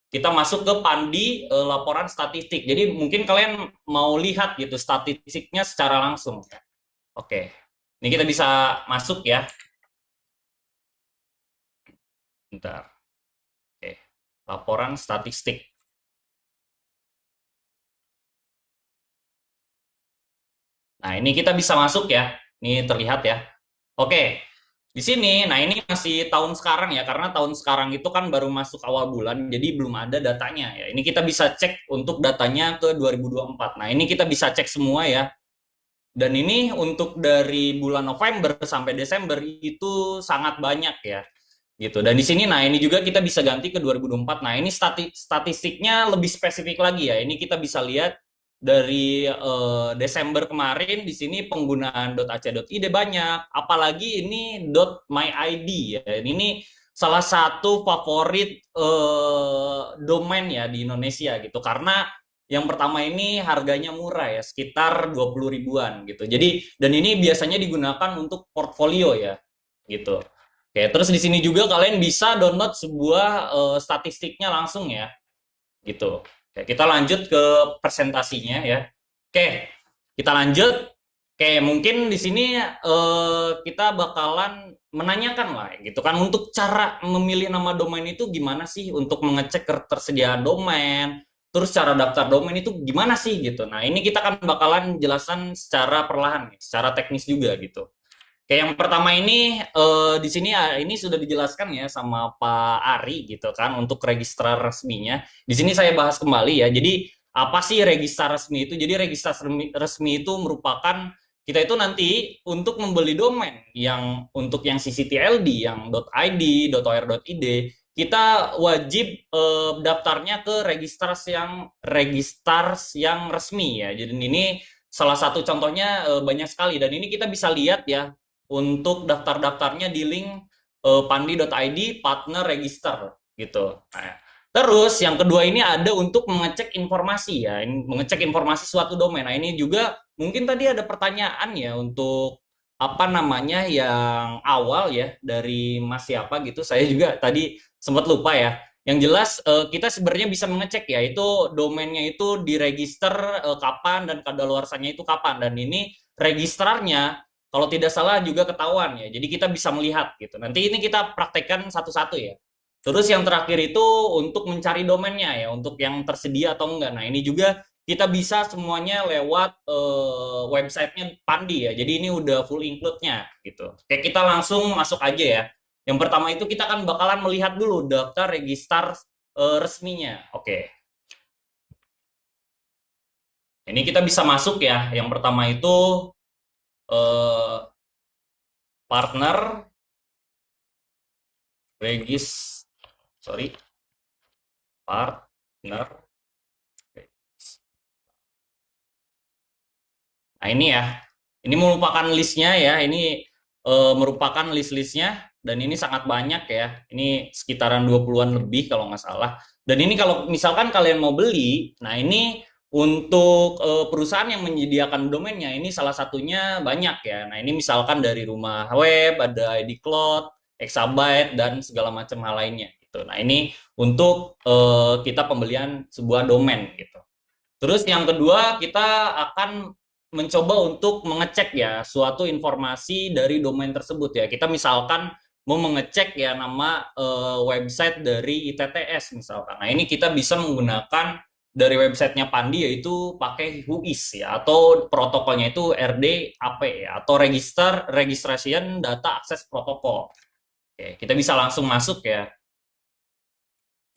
Kita masuk ke Pandi laporan statistik. Jadi mungkin kalian mau lihat gitu statistiknya secara langsung. Oke, ini kita bisa masuk ya. Bentar. Oke, laporan statistik. Nah, ini kita bisa masuk ya. Ini terlihat ya. Oke. Di sini, nah ini masih tahun sekarang ya, karena tahun sekarang itu kan baru masuk awal bulan, jadi belum ada datanya ya. Ini kita bisa cek untuk datanya ke 2024. Nah, ini kita bisa cek semua ya. Dan ini untuk dari bulan November sampai Desember itu sangat banyak ya. Gitu. Dan di sini, nah ini juga kita bisa ganti ke 2024. Nah, ini statistiknya lebih spesifik lagi ya. Ini kita bisa lihat dari Desember kemarin di sini penggunaan .ac.id banyak, apalagi ini .myid ya. Ini salah satu favorit domain ya di Indonesia gitu, karena yang pertama ini harganya murah ya, sekitar 20 ribuan gitu. Jadi dan ini biasanya digunakan untuk portfolio ya gitu. Oke, terus di sini juga kalian bisa download sebuah statistiknya langsung ya gitu. Oke, kita lanjut ke presentasinya ya. Oke, kita lanjut. Oke, mungkin di sini kita bakalan menanyakan lah gitu kan untuk cara memilih nama domain itu gimana sih untuk mengecek ketersediaan domain, terus cara daftar domain itu gimana sih gitu. Nah, ini kita kan bakalan jelasan secara perlahan, secara teknis juga gitu. Kayak yang pertama ini di sini ini sudah dijelaskan ya sama Pak Ari gitu kan untuk registrar resminya. Di sini saya bahas kembali ya. Jadi apa sih registrar resmi itu? Jadi registrar resmi itu merupakan kita itu nanti untuk membeli domain yang untuk yang ccTLD, yang .id, .or.id, kita wajib daftarnya ke registrars yang resmi ya. Jadi ini salah satu contohnya banyak sekali dan ini kita bisa lihat ya untuk daftar-daftarnya di link pandi.id partner register gitu. Nah, terus yang kedua ini ada untuk mengecek informasi ya, mengecek informasi suatu domain. Nah, ini juga mungkin tadi ada pertanyaan ya untuk apa namanya yang awal ya dari Mas siapa gitu. Saya juga tadi sempat lupa ya. Yang jelas kita sebenarnya bisa mengecek ya itu domainnya itu diregister kapan dan kadaluarsanya itu kapan dan ini registrarnya kalau tidak salah juga ketahuan ya. Jadi kita bisa melihat gitu. Nanti ini kita praktekkan satu-satu ya. Terus yang terakhir itu untuk mencari domainnya ya, untuk yang tersedia atau enggak. Nah, ini juga kita bisa semuanya lewat websitenya Pandi ya. Jadi ini udah full include-nya gitu. Oke, kita langsung masuk aja ya. Yang pertama itu kita kan bakalan melihat dulu daftar registrar resminya. Oke. Ini kita bisa masuk ya. Yang pertama itu partner partner. Nah ini ya, ini merupakan listnya ya, ini merupakan list-listnya dan ini sangat banyak ya, ini sekitaran 20-an lebih kalau nggak salah. Dan ini kalau misalkan kalian mau beli, nah ini untuk perusahaan yang menyediakan domainnya, ini salah satunya banyak ya. Nah ini misalkan dari Rumah Web, ada ID Cloud, Exabyte, dan segala macam hal lainnya. Gitu. Nah ini untuk kita pembelian sebuah domain gitu. Terus yang kedua kita akan mencoba untuk mengecek ya suatu informasi dari domain tersebut ya. Kita misalkan mau mengecek ya nama website dari ITTS misalkan. Nah, ini kita bisa menggunakan dari websitenya Pandi yaitu pakai WHOIS ya atau protokolnya itu RDAP ya atau Registration Data Access Protocol. Oke, kita bisa langsung masuk ya.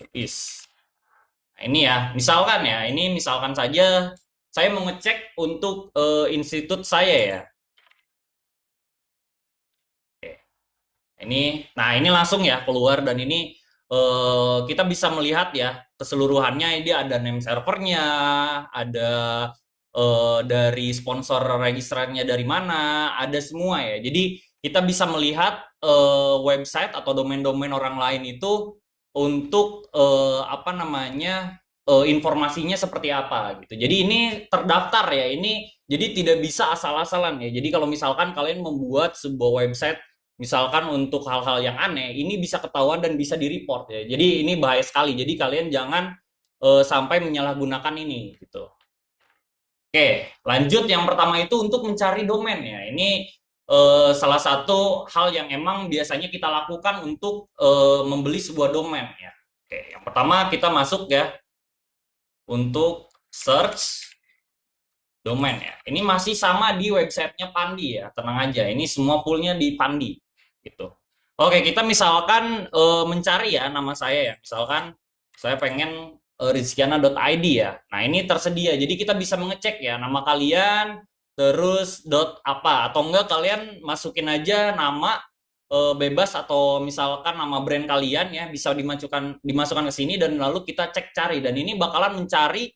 WHOIS. Nah, ini ya, ini misalkan saja saya mau ngecek untuk institut saya ya. Oke. Ini langsung ya keluar dan ini kita bisa melihat ya keseluruhannya. Ini ada name servernya, ada dari sponsor registrarnya dari mana, ada semua ya. Jadi kita bisa melihat website atau domain-domain orang lain itu untuk apa namanya informasinya seperti apa gitu. Jadi ini terdaftar ya. Ini jadi tidak bisa asal-asalan ya. Jadi kalau misalkan kalian membuat sebuah website misalkan untuk hal-hal yang aneh, ini bisa ketahuan dan bisa di-report ya. Jadi ini bahaya sekali. Jadi kalian jangan sampai menyalahgunakan ini gitu. Oke, lanjut yang pertama itu untuk mencari domain ya. Ini salah satu hal yang emang biasanya kita lakukan untuk membeli sebuah domain ya. Oke, yang pertama kita masuk ya untuk search domain ya. Ini masih sama di websitenya Pandi ya, tenang aja. Ini semua poolnya di Pandi gitu. Oke, kita misalkan mencari ya nama saya ya. Misalkan saya pengen rizkiana.id ya. Nah, ini tersedia. Jadi kita bisa mengecek ya nama kalian terus apa atau enggak kalian masukin aja nama bebas atau misalkan nama brand kalian ya bisa dimasukkan ke sini dan lalu kita cek cari dan ini bakalan mencari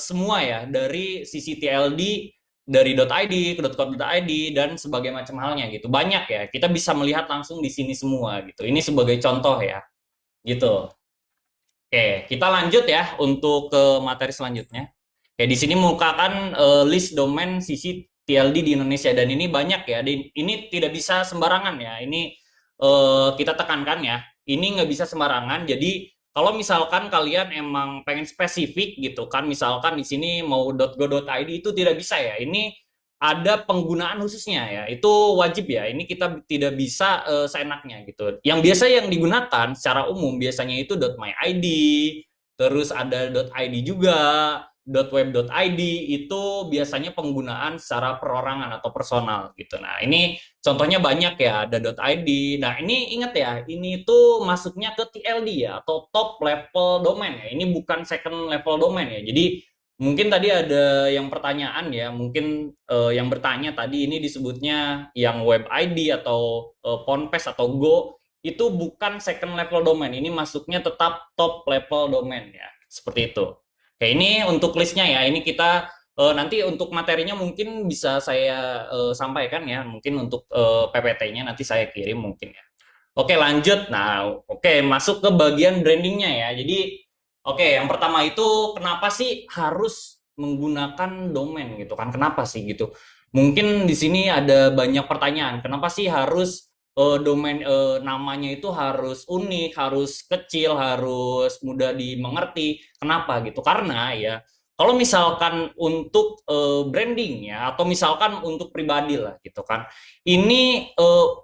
semua ya dari ccTLD dari .id ke .co.id dan sebagai macam halnya gitu banyak ya kita bisa melihat langsung di sini semua gitu ini sebagai contoh ya gitu. Oke kita lanjut ya untuk ke materi selanjutnya. Oke di sini merupakan list domain ccTLD di Indonesia dan ini banyak ya. Ini tidak bisa sembarangan ya. Ini kita tekankan ya. Ini nggak bisa sembarangan. Jadi kalau misalkan kalian emang pengen spesifik gitu kan, misalkan di sini mau .go.id itu tidak bisa ya. Ini ada penggunaan khususnya ya. Itu wajib ya. Ini kita tidak bisa seenaknya gitu. Yang biasa yang digunakan secara umum biasanya itu .myid, terus ada .id juga, .web.id itu biasanya penggunaan secara perorangan atau personal gitu. Nah, ini contohnya banyak ya, ada .id. Nah, ini ingat ya, ini tuh masuknya ke TLD ya, atau top level domain ya. Ini bukan second level domain ya. Jadi, mungkin tadi ada yang pertanyaan ya, mungkin yang bertanya tadi ini disebutnya yang web ID atau Ponpes atau Go, itu bukan second level domain. Ini masuknya tetap top level domain ya, seperti itu. Oke, ini untuk listnya ya. Ini kita nanti untuk materinya mungkin bisa saya sampaikan ya. Mungkin untuk PPT-nya nanti saya kirim mungkin ya. Oke, lanjut. Nah, oke, masuk ke bagian brandingnya ya. Jadi, oke, yang pertama itu kenapa sih harus menggunakan domain gitu kan? Kenapa sih gitu? Mungkin di sini ada banyak pertanyaan. Kenapa sih harus domain namanya itu harus unik, harus kecil, harus mudah dimengerti? Kenapa gitu? Karena ya kalau misalkan untuk branding ya atau misalkan untuk pribadi lah gitu kan. Ini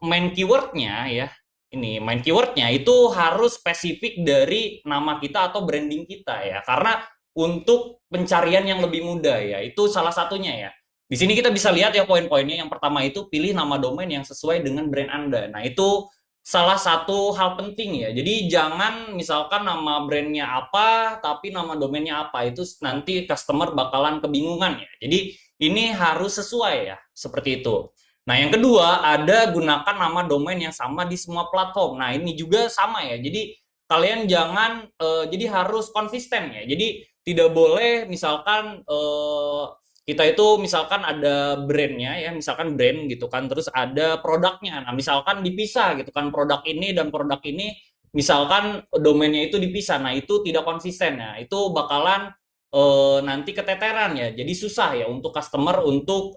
main keywordnya ya. Ini main keywordnya itu harus spesifik dari nama kita atau branding kita ya. Karena untuk pencarian yang lebih mudah ya, itu salah satunya ya. Di sini kita bisa lihat ya poin-poinnya. Yang pertama itu pilih nama domain yang sesuai dengan brand Anda. Nah, itu salah satu hal penting ya. Jadi jangan misalkan nama brandnya apa, tapi nama domainnya apa. Itu nanti customer bakalan kebingungan ya. Jadi ini harus sesuai ya, seperti itu. Nah, yang kedua, ada gunakan nama domain yang sama di semua platform. Nah, ini juga sama ya. Jadi kalian jangan jadi harus konsisten ya. Jadi tidak boleh misalkan kita itu misalkan ada brandnya ya, misalkan brand gitu kan, terus ada produknya. Nah, misalkan dipisah gitu kan, produk ini dan produk ini, misalkan domainnya itu dipisah. Nah, itu tidak konsisten ya. Itu bakalan nanti keteteran ya. Jadi susah ya untuk customer untuk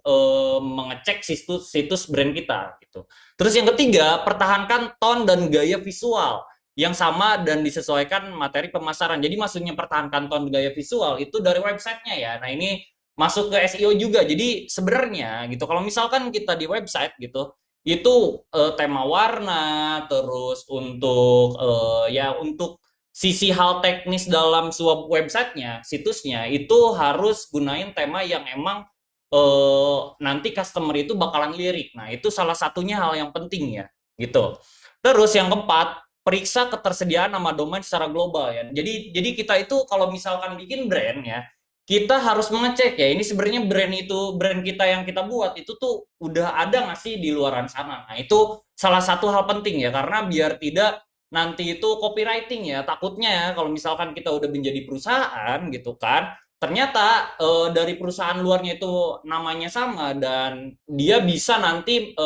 mengecek situs brand kita gitu. Terus yang ketiga, pertahankan tone dan gaya visual yang sama dan disesuaikan materi pemasaran. Jadi maksudnya pertahankan tone gaya visual itu dari websitenya ya. Nah, ini masuk ke SEO juga. Jadi sebenarnya gitu kalau misalkan kita di website gitu itu tema warna, terus untuk ya untuk sisi hal teknis dalam sebuah websitenya, situsnya itu harus gunain tema yang emang nanti customer itu bakalan lirik. Nah, itu salah satunya hal yang penting ya, gitu. Terus yang keempat, periksa ketersediaan nama domain secara global ya. Jadi kita itu kalau misalkan bikin brand ya, kita harus mengecek ya, ini sebenarnya brand kita yang kita buat itu tuh udah ada nggak sih di luaran sana. Nah, itu salah satu hal penting ya, karena biar tidak nanti itu copywriting ya, takutnya ya kalau misalkan kita udah menjadi perusahaan gitu kan, ternyata dari perusahaan luarnya itu namanya sama dan dia bisa nanti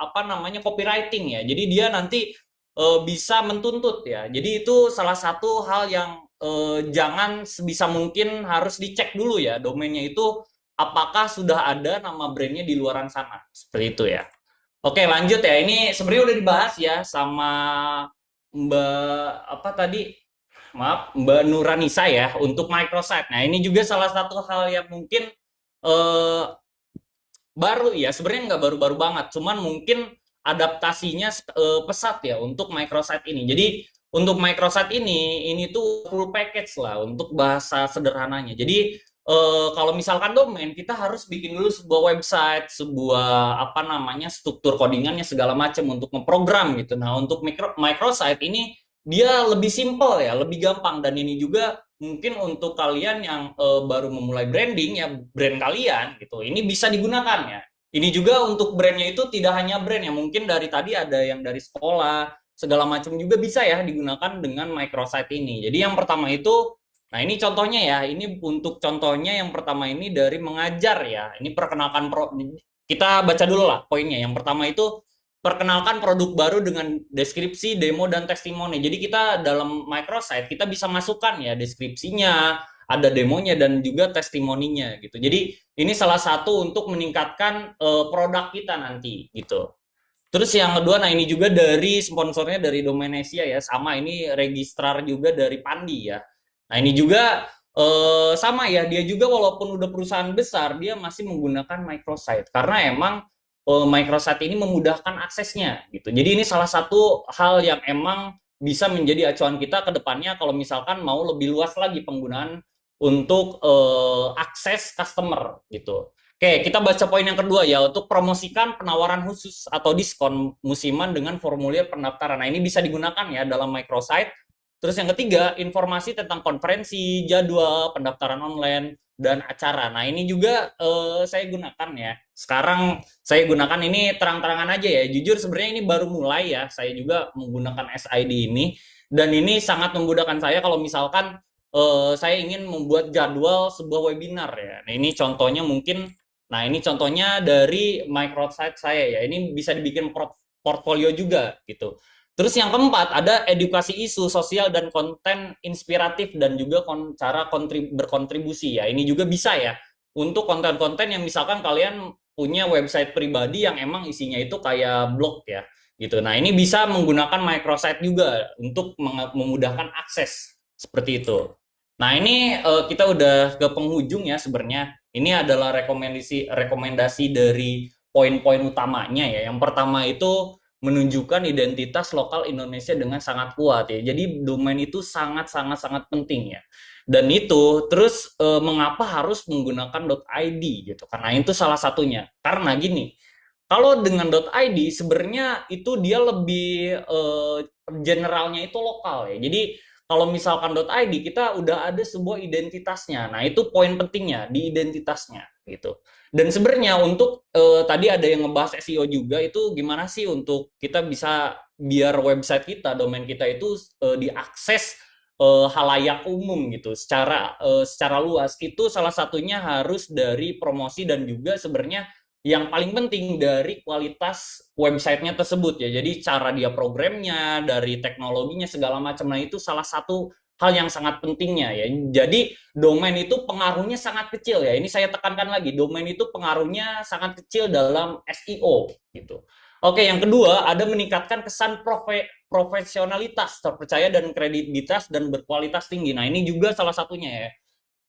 apa namanya copywriting ya, jadi dia nanti bisa mentuntut ya. Jadi itu salah satu hal yang jangan sebisa mungkin harus dicek dulu ya, domainnya itu apakah sudah ada nama brandnya di luaran sana, seperti itu ya. Oke, lanjut ya. Ini sebenarnya udah dibahas ya sama Mbak apa tadi? Maaf, Mbak Nuranisa ya untuk microsite. Nah, ini juga salah satu hal yang mungkin eh, baru ya. Sebenarnya nggak baru-baru banget, cuman mungkin adaptasinya pesat ya untuk microsite ini. Jadi untuk microsite ini tuh full package lah untuk bahasa sederhananya. Jadi kalau misalkan domain, kita harus bikin dulu sebuah website, sebuah apa namanya struktur codingannya segala macam untuk ngeprogram gitu. Nah, untuk microsite ini dia lebih simple ya, lebih gampang dan ini juga mungkin untuk kalian yang baru memulai branding ya, brand kalian gitu. Ini bisa digunakan ya. Ini juga untuk brandnya itu tidak hanya brand ya, mungkin dari tadi ada yang dari sekolah segala macam juga bisa ya digunakan dengan microsite ini. Jadi yang pertama itu, nah ini contohnya ya, ini untuk contohnya yang pertama ini dari mengajar ya. Ini perkenalkan kita baca dulu lah poinnya. Yang pertama itu perkenalkan produk baru dengan deskripsi, demo dan testimoni. Jadi kita dalam microsite kita bisa masukkan ya deskripsinya, ada demonya dan juga testimoninya gitu. Jadi ini salah satu untuk meningkatkan produk kita nanti gitu. Terus yang kedua, nah ini juga dari sponsornya dari Domain Asia ya, sama ini registrar juga dari Pandi ya. Nah ini juga sama ya, dia juga walaupun udah perusahaan besar, dia masih menggunakan microsite karena emang microsite ini memudahkan aksesnya gitu. Jadi ini salah satu hal yang emang bisa menjadi acuan kita ke depannya kalau misalkan mau lebih luas lagi penggunaan untuk akses customer gitu. Oke, kita baca poin yang kedua ya, untuk promosikan penawaran khusus atau diskon musiman dengan formulir pendaftaran. Nah, ini bisa digunakan ya dalam microsite. Terus yang ketiga, informasi tentang konferensi, jadwal, pendaftaran online, dan acara. Nah, ini juga saya gunakan ya. Sekarang saya gunakan ini terang-terangan aja ya. Jujur sebenarnya ini baru mulai ya. Saya juga menggunakan SID ini. Dan ini sangat memudahkan saya kalau misalkan saya ingin membuat jadwal sebuah webinar ya. Nah, ini contohnya mungkin, nah ini contohnya dari microsite saya ya. Ini bisa dibikin portfolio juga gitu. Terus yang keempat, ada edukasi isu sosial dan konten inspiratif dan juga cara berkontribusi ya. Ini juga bisa ya untuk konten-konten yang misalkan kalian punya website pribadi yang emang isinya itu kayak blog ya gitu. Nah, ini bisa menggunakan microsite juga untuk memudahkan akses seperti itu. Nah, ini kita udah ke penghujung ya sebenarnya. Ini adalah rekomendasi dari poin-poin utamanya ya. Yang pertama itu menunjukkan identitas lokal Indonesia dengan sangat kuat ya. Jadi domain itu sangat penting ya. Dan itu terus mengapa harus menggunakan .id gitu? Karena itu salah satunya. Karena gini, kalau dengan .id sebenarnya itu dia lebih generalnya itu lokal ya. Jadi kalau misalkan .id kita udah ada sebuah identitasnya. Nah, itu poin pentingnya di identitasnya gitu. Dan sebenarnya untuk tadi ada yang ngebahas SEO juga, itu gimana sih untuk kita bisa biar website kita, domain kita itu diakses halayak umum gitu secara luas. Itu salah satunya harus dari promosi dan juga sebenarnya yang paling penting dari kualitas websitenya tersebut ya. Jadi cara dia programnya, dari teknologinya segala macam. Nah, itu salah satu hal yang sangat pentingnya ya. Jadi domain itu pengaruhnya sangat kecil ya. Ini saya tekankan lagi, domain itu pengaruhnya sangat kecil dalam SEO gitu. Oke, yang kedua ada meningkatkan kesan profesionalitas, terpercaya dan kredibilitas dan berkualitas tinggi. Nah, ini juga salah satunya ya.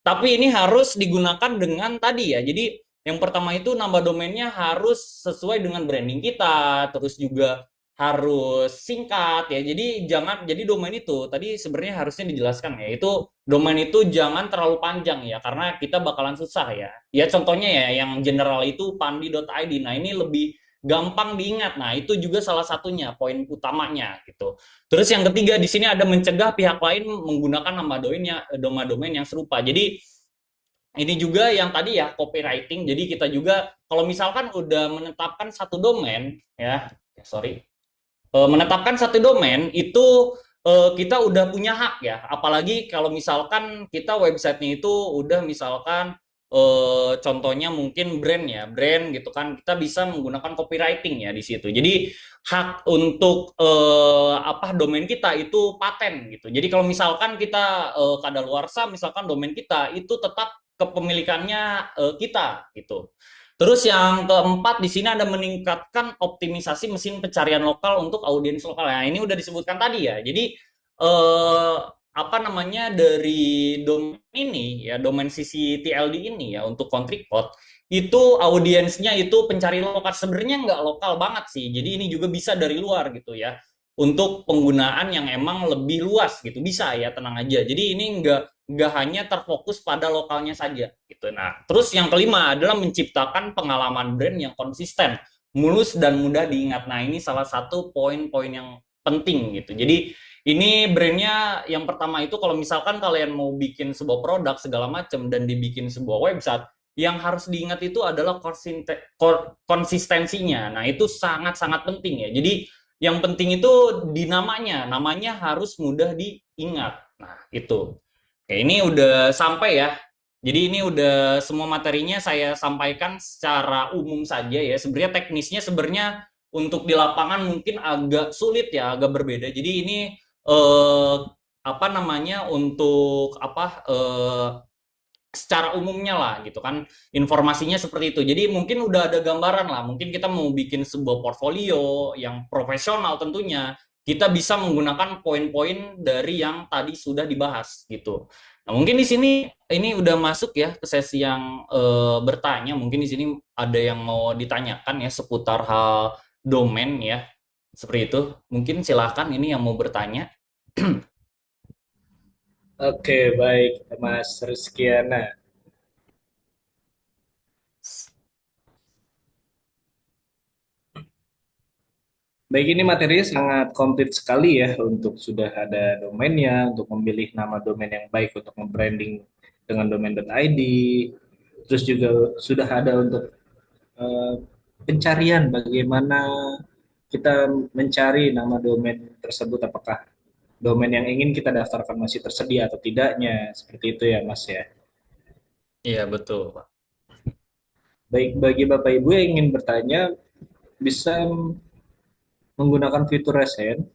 Tapi ini harus digunakan dengan tadi ya. Jadi yang pertama itu nama domainnya harus sesuai dengan branding kita, terus juga harus singkat ya. Jadi domain itu tadi sebenarnya harusnya dijelaskan ya. Itu domain itu jangan terlalu panjang ya karena kita bakalan susah ya. Ya contohnya ya yang general itu pandi.id. Nah, ini lebih gampang diingat. Nah, itu juga salah satunya poin utamanya gitu. Terus yang ketiga di sini ada mencegah pihak lain menggunakan nama domain yang serupa. Jadi ini juga yang tadi ya copywriting. Jadi kita juga kalau misalkan udah menetapkan satu domain ya, menetapkan satu domain itu kita udah punya hak ya. Apalagi kalau misalkan kita websitenya itu udah misalkan contohnya mungkin brand gitu kan, kita bisa menggunakan copywriting ya di situ. Jadi hak untuk domain kita itu paten gitu. Jadi kalau misalkan kita kadaluarsa misalkan domain kita itu tetap kepemilikannya kita gitu. Terus yang keempat di sini ada meningkatkan optimisasi mesin pencarian lokal untuk audiens lokal. Nah, ini udah disebutkan tadi ya. Jadi dari domain ini ya, domain sisi TLD ini ya untuk country code itu audiensnya itu pencari lokal, sebenarnya nggak lokal banget sih. Jadi ini juga bisa dari luar gitu ya. Untuk penggunaan yang emang lebih luas gitu bisa ya, tenang aja. Jadi ini nggak hanya terfokus pada lokalnya saja gitu. Nah, terus yang kelima adalah menciptakan pengalaman brand yang konsisten, mulus dan mudah diingat. Nah, ini salah satu poin-poin yang penting gitu. Jadi ini brandnya yang pertama itu kalau misalkan kalian mau bikin sebuah produk segala macam dan dibikin sebuah website, yang harus diingat itu adalah konsistensinya. Nah, itu sangat-sangat penting ya. Jadi yang penting itu di namanya harus mudah diingat. Nah, itu. Oke, ini udah sampai ya. Jadi ini udah semua materinya saya sampaikan secara umum saja ya. Sebenarnya teknisnya sebenarnya untuk di lapangan mungkin agak sulit ya, agak berbeda. Jadi ini secara umumnya lah gitu kan, informasinya seperti itu. Jadi mungkin udah ada gambaran lah, mungkin kita mau bikin sebuah portfolio yang profesional tentunya, kita bisa menggunakan poin-poin dari yang tadi sudah dibahas gitu. Nah, mungkin di sini ini udah masuk ya ke sesi yang bertanya. Mungkin di sini ada yang mau ditanyakan ya seputar hal domain ya. Seperti itu. Mungkin silahkan ini yang mau bertanya. Oke, baik, Mas Rizkyana. Baik, ini materi sangat komplit sekali ya untuk sudah ada domainnya, untuk memilih nama domain yang baik untuk membranding dengan domain.id. Terus juga sudah ada untuk eh, pencarian bagaimana kita mencari nama domain tersebut, apakah domain yang ingin kita daftarkan masih tersedia atau tidaknya, seperti itu ya Mas ya. Iya, betul, Pak. Baik, bagi Bapak Ibu yang ingin bertanya bisa menggunakan fitur resen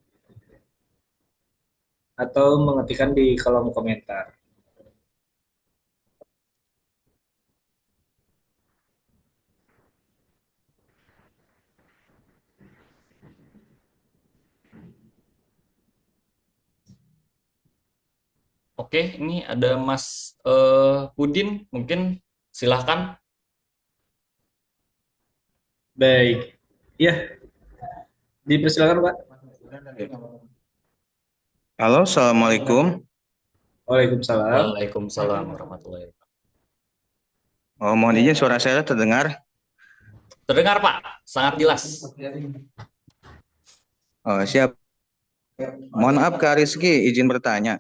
atau mengetikkan di kolom komentar. Oke, ini ada Mas Pudin, mungkin silahkan. Baik, ya, dipersilakan Pak. Halo, assalamualaikum. Waalaikumsalam. Waalaikumsalam warahmatullahi wabarakatuh. Oh, mohon izin suara saya terdengar. Terdengar, Pak, sangat jelas. Oh, siap. Mohon maaf Kak Rizky, izin bertanya.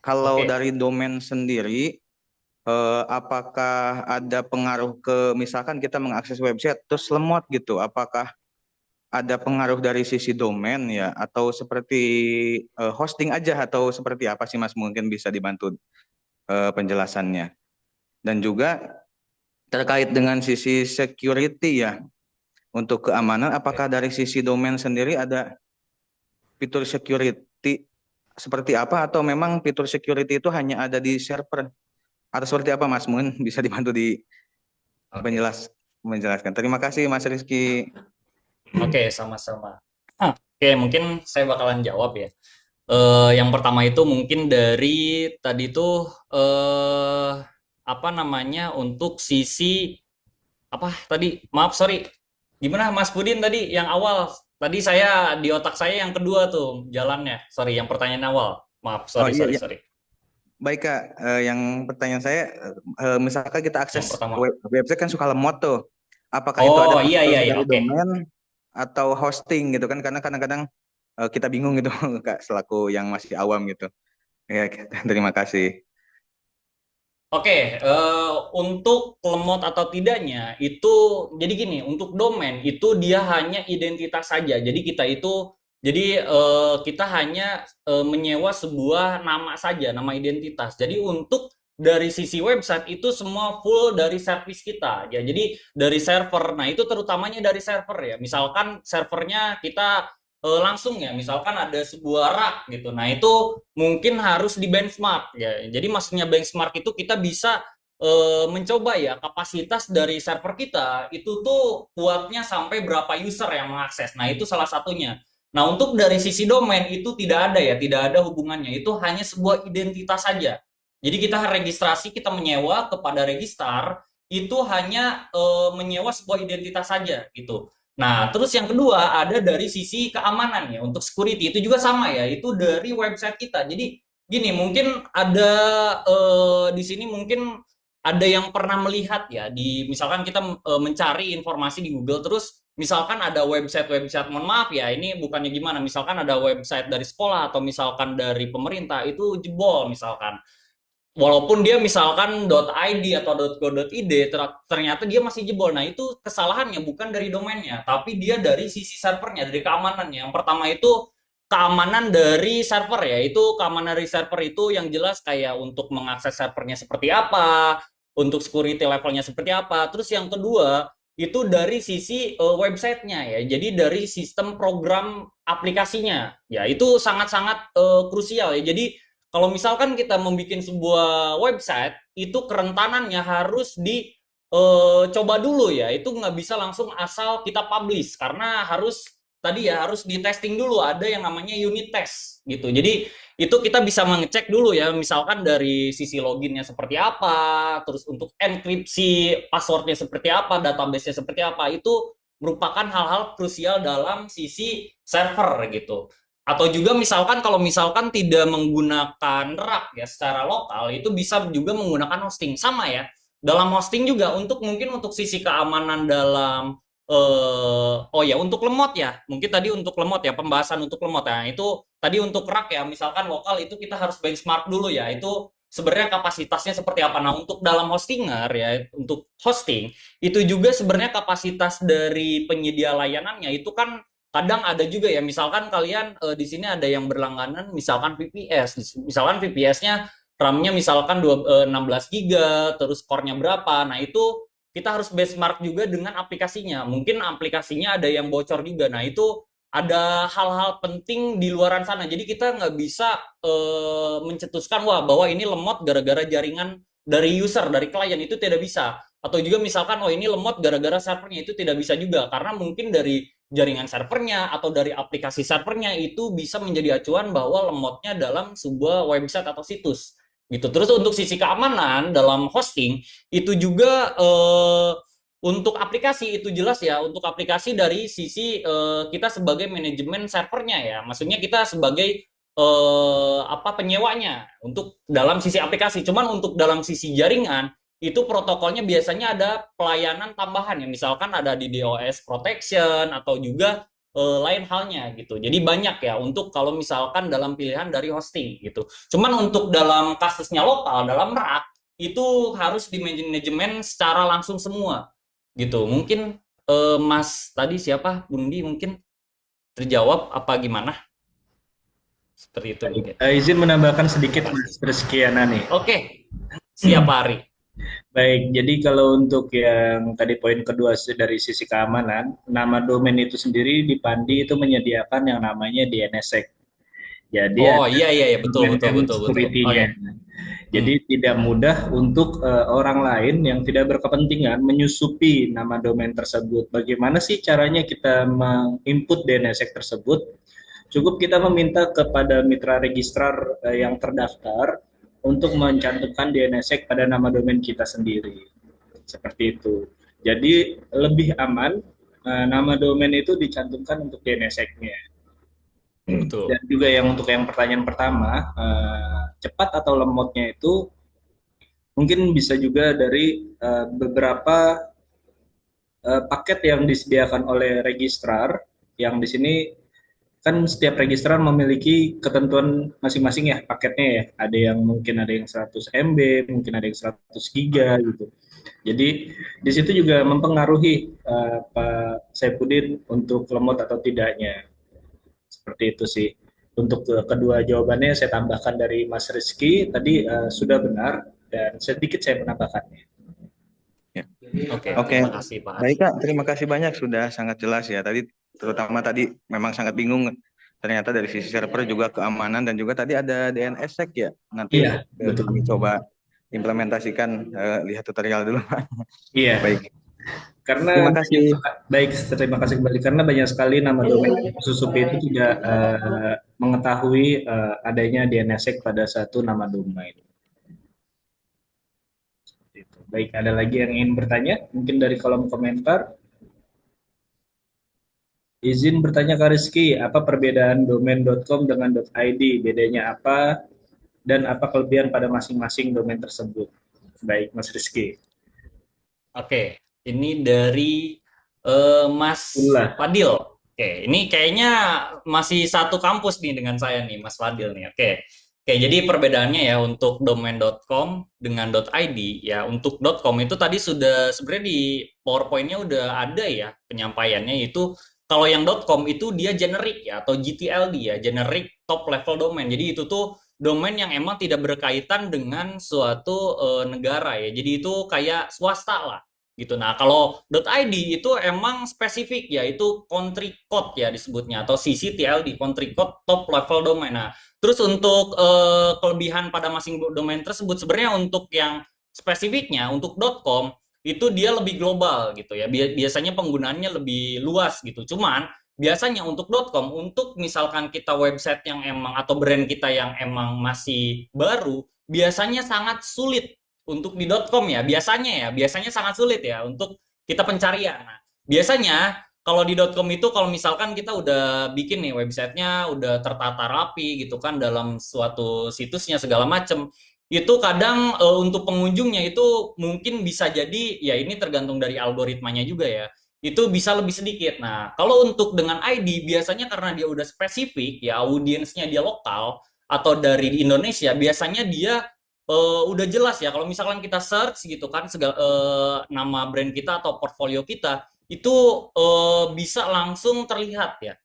Kalau Oke. dari domain sendiri, apakah ada pengaruh ke misalkan kita mengakses website terus lemot gitu? Apakah ada pengaruh dari sisi domain ya, atau seperti hosting aja, atau seperti apa sih Mas? Mungkin bisa dibantu penjelasannya. Dan juga terkait dengan sisi security ya, untuk keamanan, apakah dari sisi domain sendiri ada fitur security seperti apa, atau memang fitur security itu hanya ada di server, atau seperti apa Mas? Mungkin bisa dibantu di menjelaskan. Terima kasih Mas Rizky. Oke, sama-sama. Oke, mungkin saya bakalan jawab ya. Yang pertama itu mungkin dari tadi tuh apa namanya, untuk sisi apa tadi? Maaf, sorry. Gimana Mas Pudin tadi yang awal? Tadi saya di otak saya yang kedua tuh jalannya. Sorry, yang pertanyaan awal. Maaf, sorry, iya, sorry, iya. sorry. Baik Kak, yang pertanyaan saya, misalkan kita akses Yang pertama. website kan suka lemot tuh. Apakah itu ada Oh, iya, faktor iya, iya, dari oke. domain atau hosting gitu kan? Karena kadang-kadang kita bingung gitu Kak, selaku yang masih awam gitu. Ya, terima kasih. Oke, untuk lemot atau tidaknya itu jadi gini, untuk domain itu dia hanya identitas saja. Jadi kita hanya menyewa sebuah nama saja, nama identitas. Jadi untuk dari sisi website itu semua full dari servis kita ya. Jadi dari server. Nah, itu terutamanya dari server ya. Misalkan servernya kita langsung ya, misalkan ada sebuah rak gitu. Nah, itu mungkin harus di benchmark ya. Jadi maksudnya benchmark itu kita bisa mencoba ya kapasitas dari server kita itu tuh kuatnya sampai berapa user yang mengakses. Nah, itu salah satunya. Nah, untuk dari sisi domain itu tidak ada ya, tidak ada hubungannya. Itu hanya sebuah identitas saja. Jadi kita registrasi, kita menyewa kepada registrar itu hanya menyewa sebuah identitas saja gitu. Nah, terus yang kedua ada dari sisi keamanan ya. Untuk security itu juga sama ya, itu dari website kita. Jadi gini, mungkin ada di sini mungkin ada yang pernah melihat ya di misalkan kita mencari informasi di Google terus misalkan ada website-website, mohon maaf ya, ini bukannya gimana, misalkan ada website dari sekolah atau misalkan dari pemerintah itu jebol misalkan. Walaupun dia misalkan .id atau .go.id ternyata dia masih jebol. Nah, itu kesalahannya bukan dari domainnya, tapi dia dari sisi servernya, dari keamanannya. Yang pertama itu keamanan dari server ya. Itu keamanan dari server itu yang jelas kayak untuk mengakses servernya seperti apa, untuk security levelnya seperti apa. Terus yang kedua itu dari sisi websitenya ya. Jadi dari sistem program aplikasinya. Ya, itu sangat-sangat krusial ya. Jadi kalau misalkan kita membuat sebuah website, itu kerentanannya harus dicoba dulu ya. Itu nggak bisa langsung asal kita publish, karena harus tadi ya harus di testing dulu, ada yang namanya unit test gitu. Jadi itu kita bisa mengecek dulu ya, misalkan dari sisi loginnya seperti apa, terus untuk enkripsi passwordnya seperti apa, database-nya seperti apa, itu merupakan hal-hal krusial dalam sisi server gitu. Atau juga misalkan kalau misalkan tidak menggunakan rak ya secara lokal, itu bisa juga menggunakan hosting. Sama ya, dalam hosting juga mungkin untuk sisi keamanan dalam oh ya untuk lemot ya, mungkin tadi untuk lemot ya, pembahasan untuk lemot ya, itu tadi untuk rak ya, misalkan lokal itu kita harus benchmark dulu ya, itu sebenarnya kapasitasnya seperti apa. Nah untuk dalam hostinger ya, untuk hosting itu juga sebenarnya kapasitas dari penyedia layanannya itu kan kadang ada juga ya, misalkan kalian di sini ada yang berlangganan misalkan VPS, misalkan VPS-nya RAM-nya misalkan 16 GB, terus core-nya berapa. Nah, itu kita harus benchmark juga dengan aplikasinya. Mungkin aplikasinya ada yang bocor juga. Nah, itu ada hal-hal penting di luaran sana. Jadi kita nggak bisa mencetuskan wah bahwa ini lemot gara-gara jaringan dari user, dari klien, itu tidak bisa. Atau juga misalkan oh ini lemot gara-gara servernya, itu tidak bisa juga. Karena mungkin dari jaringan servernya atau dari aplikasi servernya itu bisa menjadi acuan bahwa lemotnya dalam sebuah website atau situs gitu. Terus untuk sisi keamanan dalam hosting itu juga untuk aplikasi itu jelas ya, untuk aplikasi dari sisi kita sebagai manajemen servernya ya, maksudnya kita sebagai penyewanya untuk dalam sisi aplikasi. Cuman untuk dalam sisi jaringan itu protokolnya biasanya ada pelayanan tambahan ya, misalkan ada di DOS protection atau juga lain halnya gitu. Jadi banyak ya untuk kalau misalkan dalam pilihan dari hosting gitu. Cuman untuk dalam kasusnya lokal, dalam rak itu harus di manajemen secara langsung semua gitu. Mungkin Mas tadi siapa Bundi mungkin terjawab apa gimana? Seperti itu mungkin. Izin menambahkan sedikit Mas Rizkyana nih. Oke, siap Ari. Baik, jadi kalau untuk yang tadi poin kedua dari sisi keamanan, nama domain itu sendiri di Pandi itu menyediakan yang namanya DNSSEC. Jadi oh iya betul. security-nya. Jadi tidak mudah untuk orang lain yang tidak berkepentingan menyusupi nama domain tersebut. Bagaimana sih caranya kita menginput DNSSEC tersebut? Cukup kita meminta kepada mitra registrar yang terdaftar untuk mencantumkan DNSSEC pada nama domain kita sendiri. Seperti itu. Jadi lebih aman nama domain itu dicantumkan untuk DNSSEC-nya. Dan juga yang untuk yang pertanyaan pertama, cepat atau lemotnya itu mungkin bisa juga dari beberapa paket yang disediakan oleh registrar, yang di sini kan setiap registrar memiliki ketentuan masing-masing ya paketnya ya. Ada yang mungkin ada yang 100 MB, mungkin ada yang 100 giga gitu. Jadi di situ juga mempengaruhi Pak Saipudin untuk lemot atau tidaknya. Seperti itu sih. Untuk kedua jawabannya saya tambahkan dari Mas Rizky tadi sudah benar dan sedikit saya menambahkannya. Ya. Oke. Terima kasih Pak. Baik Kak, terima kasih banyak sudah sangat jelas ya. Terutama tadi memang sangat bingung ternyata dari sisi server juga keamanan dan juga tadi ada DNSSEC ya. Nanti betul. Kami coba implementasikan, lihat tutorial dulu Pak. Iya. Baik. Karena terima kasih kembali karena banyak sekali nama domain susupi itu tidak mengetahui adanya DNSSEC pada satu nama domain. Baik, ada lagi yang ingin bertanya? Mungkin dari kolom komentar. Izin bertanya Kak Rizky, apa perbedaan domain.com dengan .id? Bedanya apa? Dan apa kelebihan pada masing-masing domain tersebut? Baik, Mas Rizky. Oke, ini dari Mas Fadil. Oke, ini kayaknya masih satu kampus nih dengan saya nih, Mas Fadil nih. Oke, jadi perbedaannya ya untuk domain.com dengan .id ya. Untuk .com itu tadi sudah sebenarnya di PowerPoint-nya udah ada ya penyampaiannya, itu kalau yang .com itu dia generic ya atau GTLD ya, generic top level domain. Jadi itu tuh domain yang emang tidak berkaitan dengan suatu negara ya. Jadi itu kayak swasta lah gitu. Nah, kalau .id itu emang spesifik ya, itu country code ya disebutnya atau CCTLD, country code top level domain. Nah, terus untuk kelebihan pada masing domain tersebut sebenarnya untuk yang spesifiknya untuk .com itu dia lebih global gitu ya. Biasanya penggunaannya lebih luas gitu. Cuman biasanya untuk .com, untuk misalkan kita website yang emang atau brand kita yang emang masih baru, biasanya sangat sulit untuk di .com ya. Biasanya sangat sulit ya untuk kita pencarian. Nah, biasanya kalau di .com itu kalau misalkan kita udah bikin nih websitenya udah tertata rapi gitu kan dalam suatu situsnya segala macem, itu kadang untuk pengunjungnya itu mungkin bisa jadi ya ini tergantung dari algoritmanya juga ya. Itu bisa lebih sedikit. Nah, kalau untuk dengan ID biasanya karena dia udah spesifik ya audiensnya dia lokal atau dari Indonesia, biasanya dia udah jelas ya kalau misalkan kita search gitu kan segala nama brand kita atau portfolio kita itu bisa langsung terlihat ya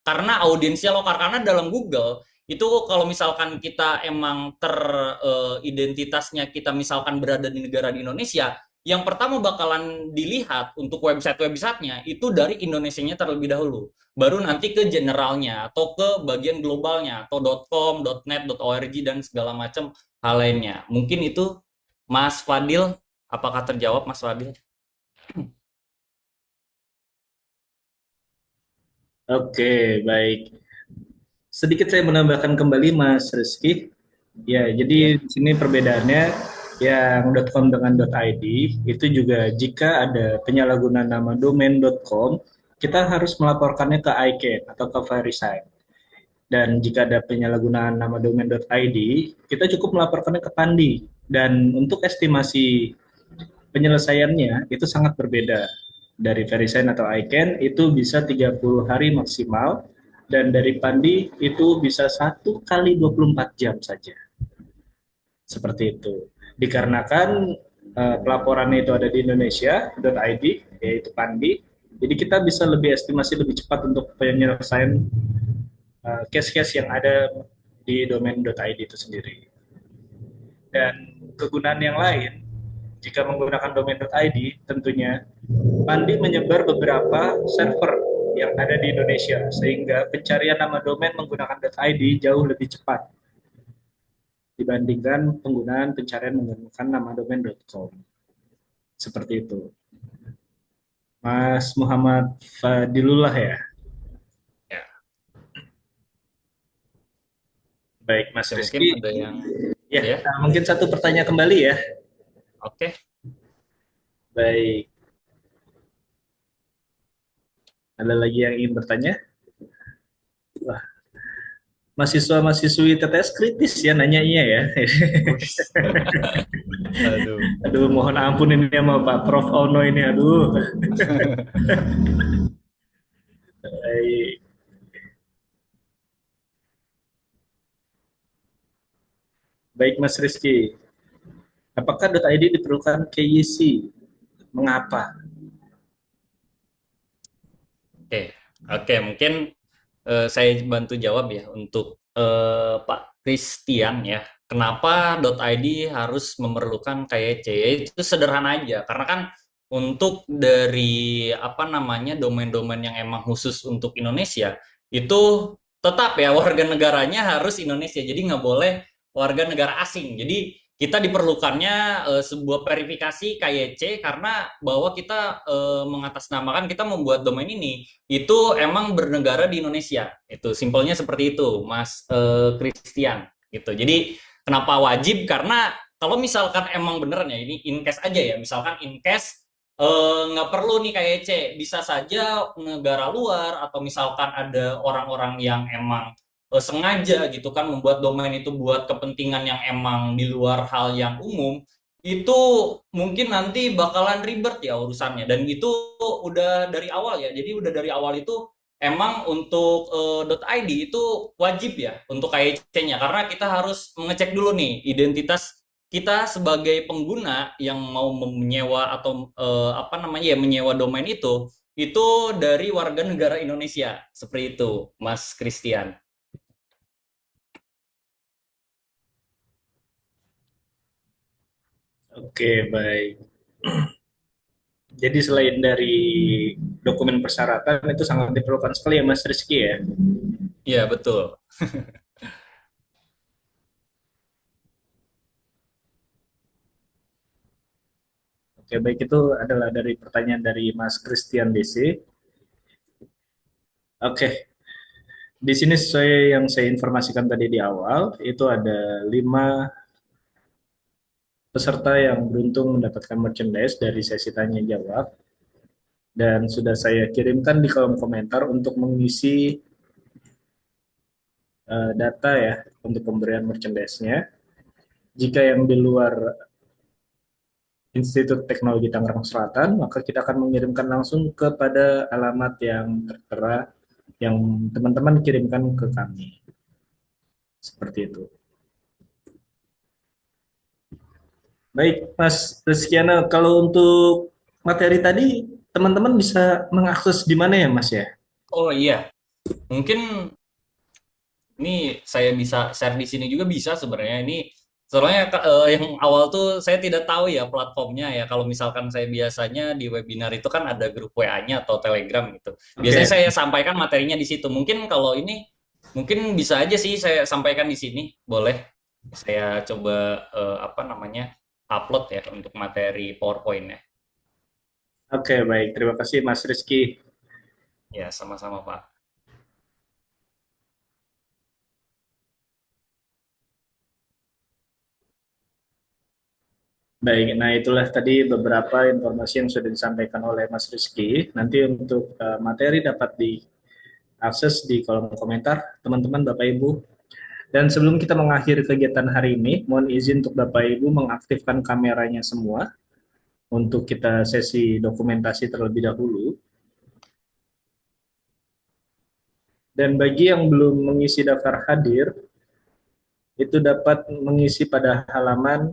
karena audiensnya lokal karena dalam Google itu kalau misalkan kita emang teridentitasnya kita misalkan berada di negara di Indonesia yang pertama bakalan dilihat untuk websitenya itu dari Indonesianya terlebih dahulu baru nanti ke generalnya atau ke bagian globalnya atau .com, .net, .org dan segala macam hal lainnya mungkin itu Mas Fadil apakah terjawab Mas Fadil? Oke, baik. Sedikit saya menambahkan kembali Mas Rizky. Ya, jadi Ya. di sini perbedaannya yang .com dengan .id itu juga jika ada penyalahgunaan nama domain .com, kita harus melaporkannya ke ICANN atau ke VeriSign. Dan jika ada penyalahgunaan nama domain .id, kita cukup melaporkannya ke Pandi. Dan untuk estimasi penyelesaiannya itu sangat berbeda. Dari VeriSign atau ICANN itu bisa 30 hari maksimal, dan dari Pandi itu bisa 1 kali 24 jam saja. Seperti itu. Dikarenakan pelaporannya itu ada di Indonesia.id, yaitu Pandi, jadi kita bisa lebih estimasi lebih cepat untuk penyelesaian case-case yang ada di domain.id itu sendiri. Dan kegunaan yang lain, jika menggunakan domain.id, tentunya Pandi menyebar beberapa server yang ada di Indonesia, sehingga pencarian nama domain menggunakan .id jauh lebih cepat dibandingkan penggunaan pencarian menggunakan nama domain.com. Seperti itu. Mas Muhammad Fadilullah ya. Ya. Baik, Mas Ya, mungkin Rizky. ada yang Ya, ya. mungkin satu pertanyaan kembali ya. Oke. Baik. Ada lagi yang ingin bertanya? Wah, mahasiswa-mahasiswi TTS kritis ya nanyanya ya. Wis. Aduh. Aduh, mohon ampun ini sama Pak Prof. Ono ini, aduh. Baik. Baik, Mas Rizky. Apakah .id diperlukan KYC? Mengapa? Oke, oke, mungkin saya bantu jawab ya untuk Pak Christian ya. Kenapa .id harus memerlukan KYC? Itu sederhana aja, karena kan untuk dari apa namanya domain-domain yang emang khusus untuk Indonesia itu tetap ya warga negaranya harus Indonesia, jadi nggak boleh warga negara asing. Jadi kita diperlukannya sebuah verifikasi KYC karena bahwa kita mengatasnamakan kita membuat domain ini itu emang bernegara di Indonesia. Itu simpelnya seperti itu, Mas Christian. Gitu. Jadi kenapa wajib? Karena kalau misalkan emang beneran ya ini in case aja ya, misalkan in case nggak perlu nih kayak C, bisa saja negara luar atau misalkan ada orang-orang yang emang sengaja gitu kan membuat domain itu buat kepentingan yang emang di luar hal yang umum, itu mungkin nanti bakalan ribet ya urusannya dan itu udah dari awal ya. Jadi udah dari awal itu emang untuk .id itu wajib ya untuk KIC-nya karena kita harus mengecek dulu nih identitas kita sebagai pengguna yang mau menyewa atau apa namanya ya menyewa domain itu dari warga negara Indonesia seperti itu Mas Christian. Oke, baik. Jadi selain dari dokumen persyaratan itu sangat diperlukan sekali ya Mas Rizky ya. Iya betul. Oke, baik, itu adalah dari pertanyaan dari Mas Christian DC. Oke, di sini sesuai yang saya informasikan tadi di awal, itu ada 5 peserta yang beruntung mendapatkan merchandise dari sesi tanya jawab, dan sudah saya kirimkan di kolom komentar untuk mengisi data ya untuk pemberian merchandise-nya. Jika yang di luar Institut Teknologi Tangerang Selatan, maka kita akan mengirimkan langsung kepada alamat yang tertera yang teman-teman kirimkan ke kami. Seperti itu. Baik, Mas Rizkyana, kalau untuk materi tadi, teman-teman bisa mengakses di mana ya, Mas ya? Oh iya, mungkin ini saya bisa share di sini juga bisa sebenarnya. Ini soalnya yang awal tuh saya tidak tahu ya platformnya ya. Kalau misalkan saya biasanya di webinar itu kan ada grup WA-nya atau Telegram gitu. Biasanya Oke, saya sampaikan materinya di situ. Mungkin kalau ini mungkin bisa aja sih saya sampaikan di sini. Boleh saya coba apa namanya upload ya untuk materi PowerPoint-nya. oke, baik. Terima kasih, Mas Rizky. Ya, sama-sama Pak. Baik, nah itulah tadi beberapa informasi yang sudah disampaikan oleh Mas Rizky. Nanti untuk materi dapat diakses di kolom komentar, teman-teman, Bapak Ibu. Dan sebelum kita mengakhiri kegiatan hari ini, mohon izin untuk Bapak Ibu mengaktifkan kameranya semua untuk kita sesi dokumentasi terlebih dahulu. Dan bagi yang belum mengisi daftar hadir, itu dapat mengisi pada halaman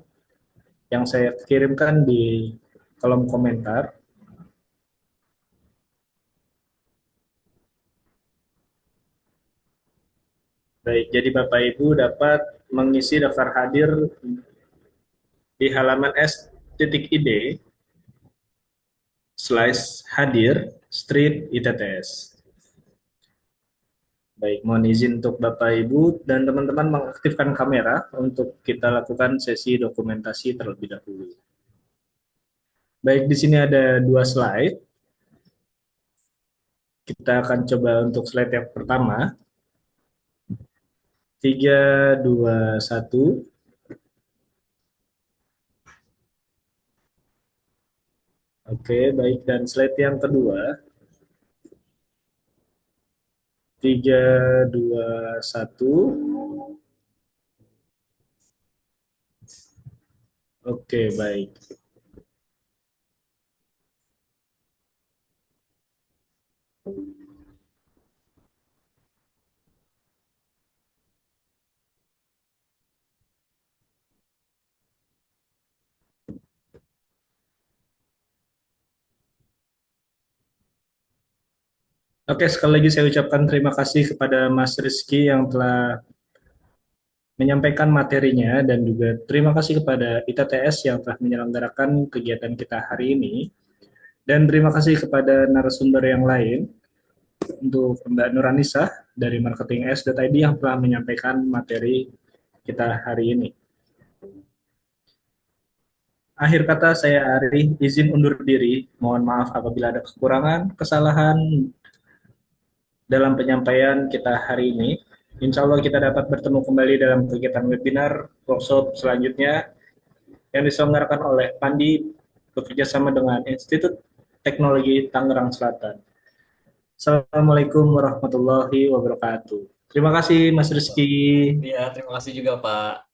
yang saya kirimkan di kolom komentar. Baik, jadi Bapak Ibu dapat mengisi daftar hadir di halaman s.id slash hadir street ITTS. Baik, mohon izin untuk Bapak Ibu dan teman-teman mengaktifkan kamera untuk kita lakukan sesi dokumentasi terlebih dahulu. Baik, di sini ada 2 slide. Kita akan coba untuk slide yang pertama. 3, 2, 1. Oke, baik. Dan slide yang kedua. 3, 2, 1. Oke, baik. Oke, sekali lagi saya ucapkan terima kasih kepada Mas Rizky yang telah menyampaikan materinya dan juga terima kasih kepada ITTS yang telah menyelenggarakan kegiatan kita hari ini dan terima kasih kepada narasumber yang lain untuk Mbak Nuranisa dari Marketing S.id yang telah menyampaikan materi kita hari ini. Akhir kata saya Ari, izin undur diri. Mohon maaf apabila ada kekurangan, kesalahan dalam penyampaian kita hari ini. Insya Allah kita dapat bertemu kembali dalam kegiatan webinar workshop selanjutnya yang diselenggarakan oleh Pandi bekerjasama dengan Institut Teknologi Tangerang Selatan. Assalamualaikum warahmatullahi wabarakatuh. Terima kasih Mas Rizky. Iya, terima kasih juga Pak.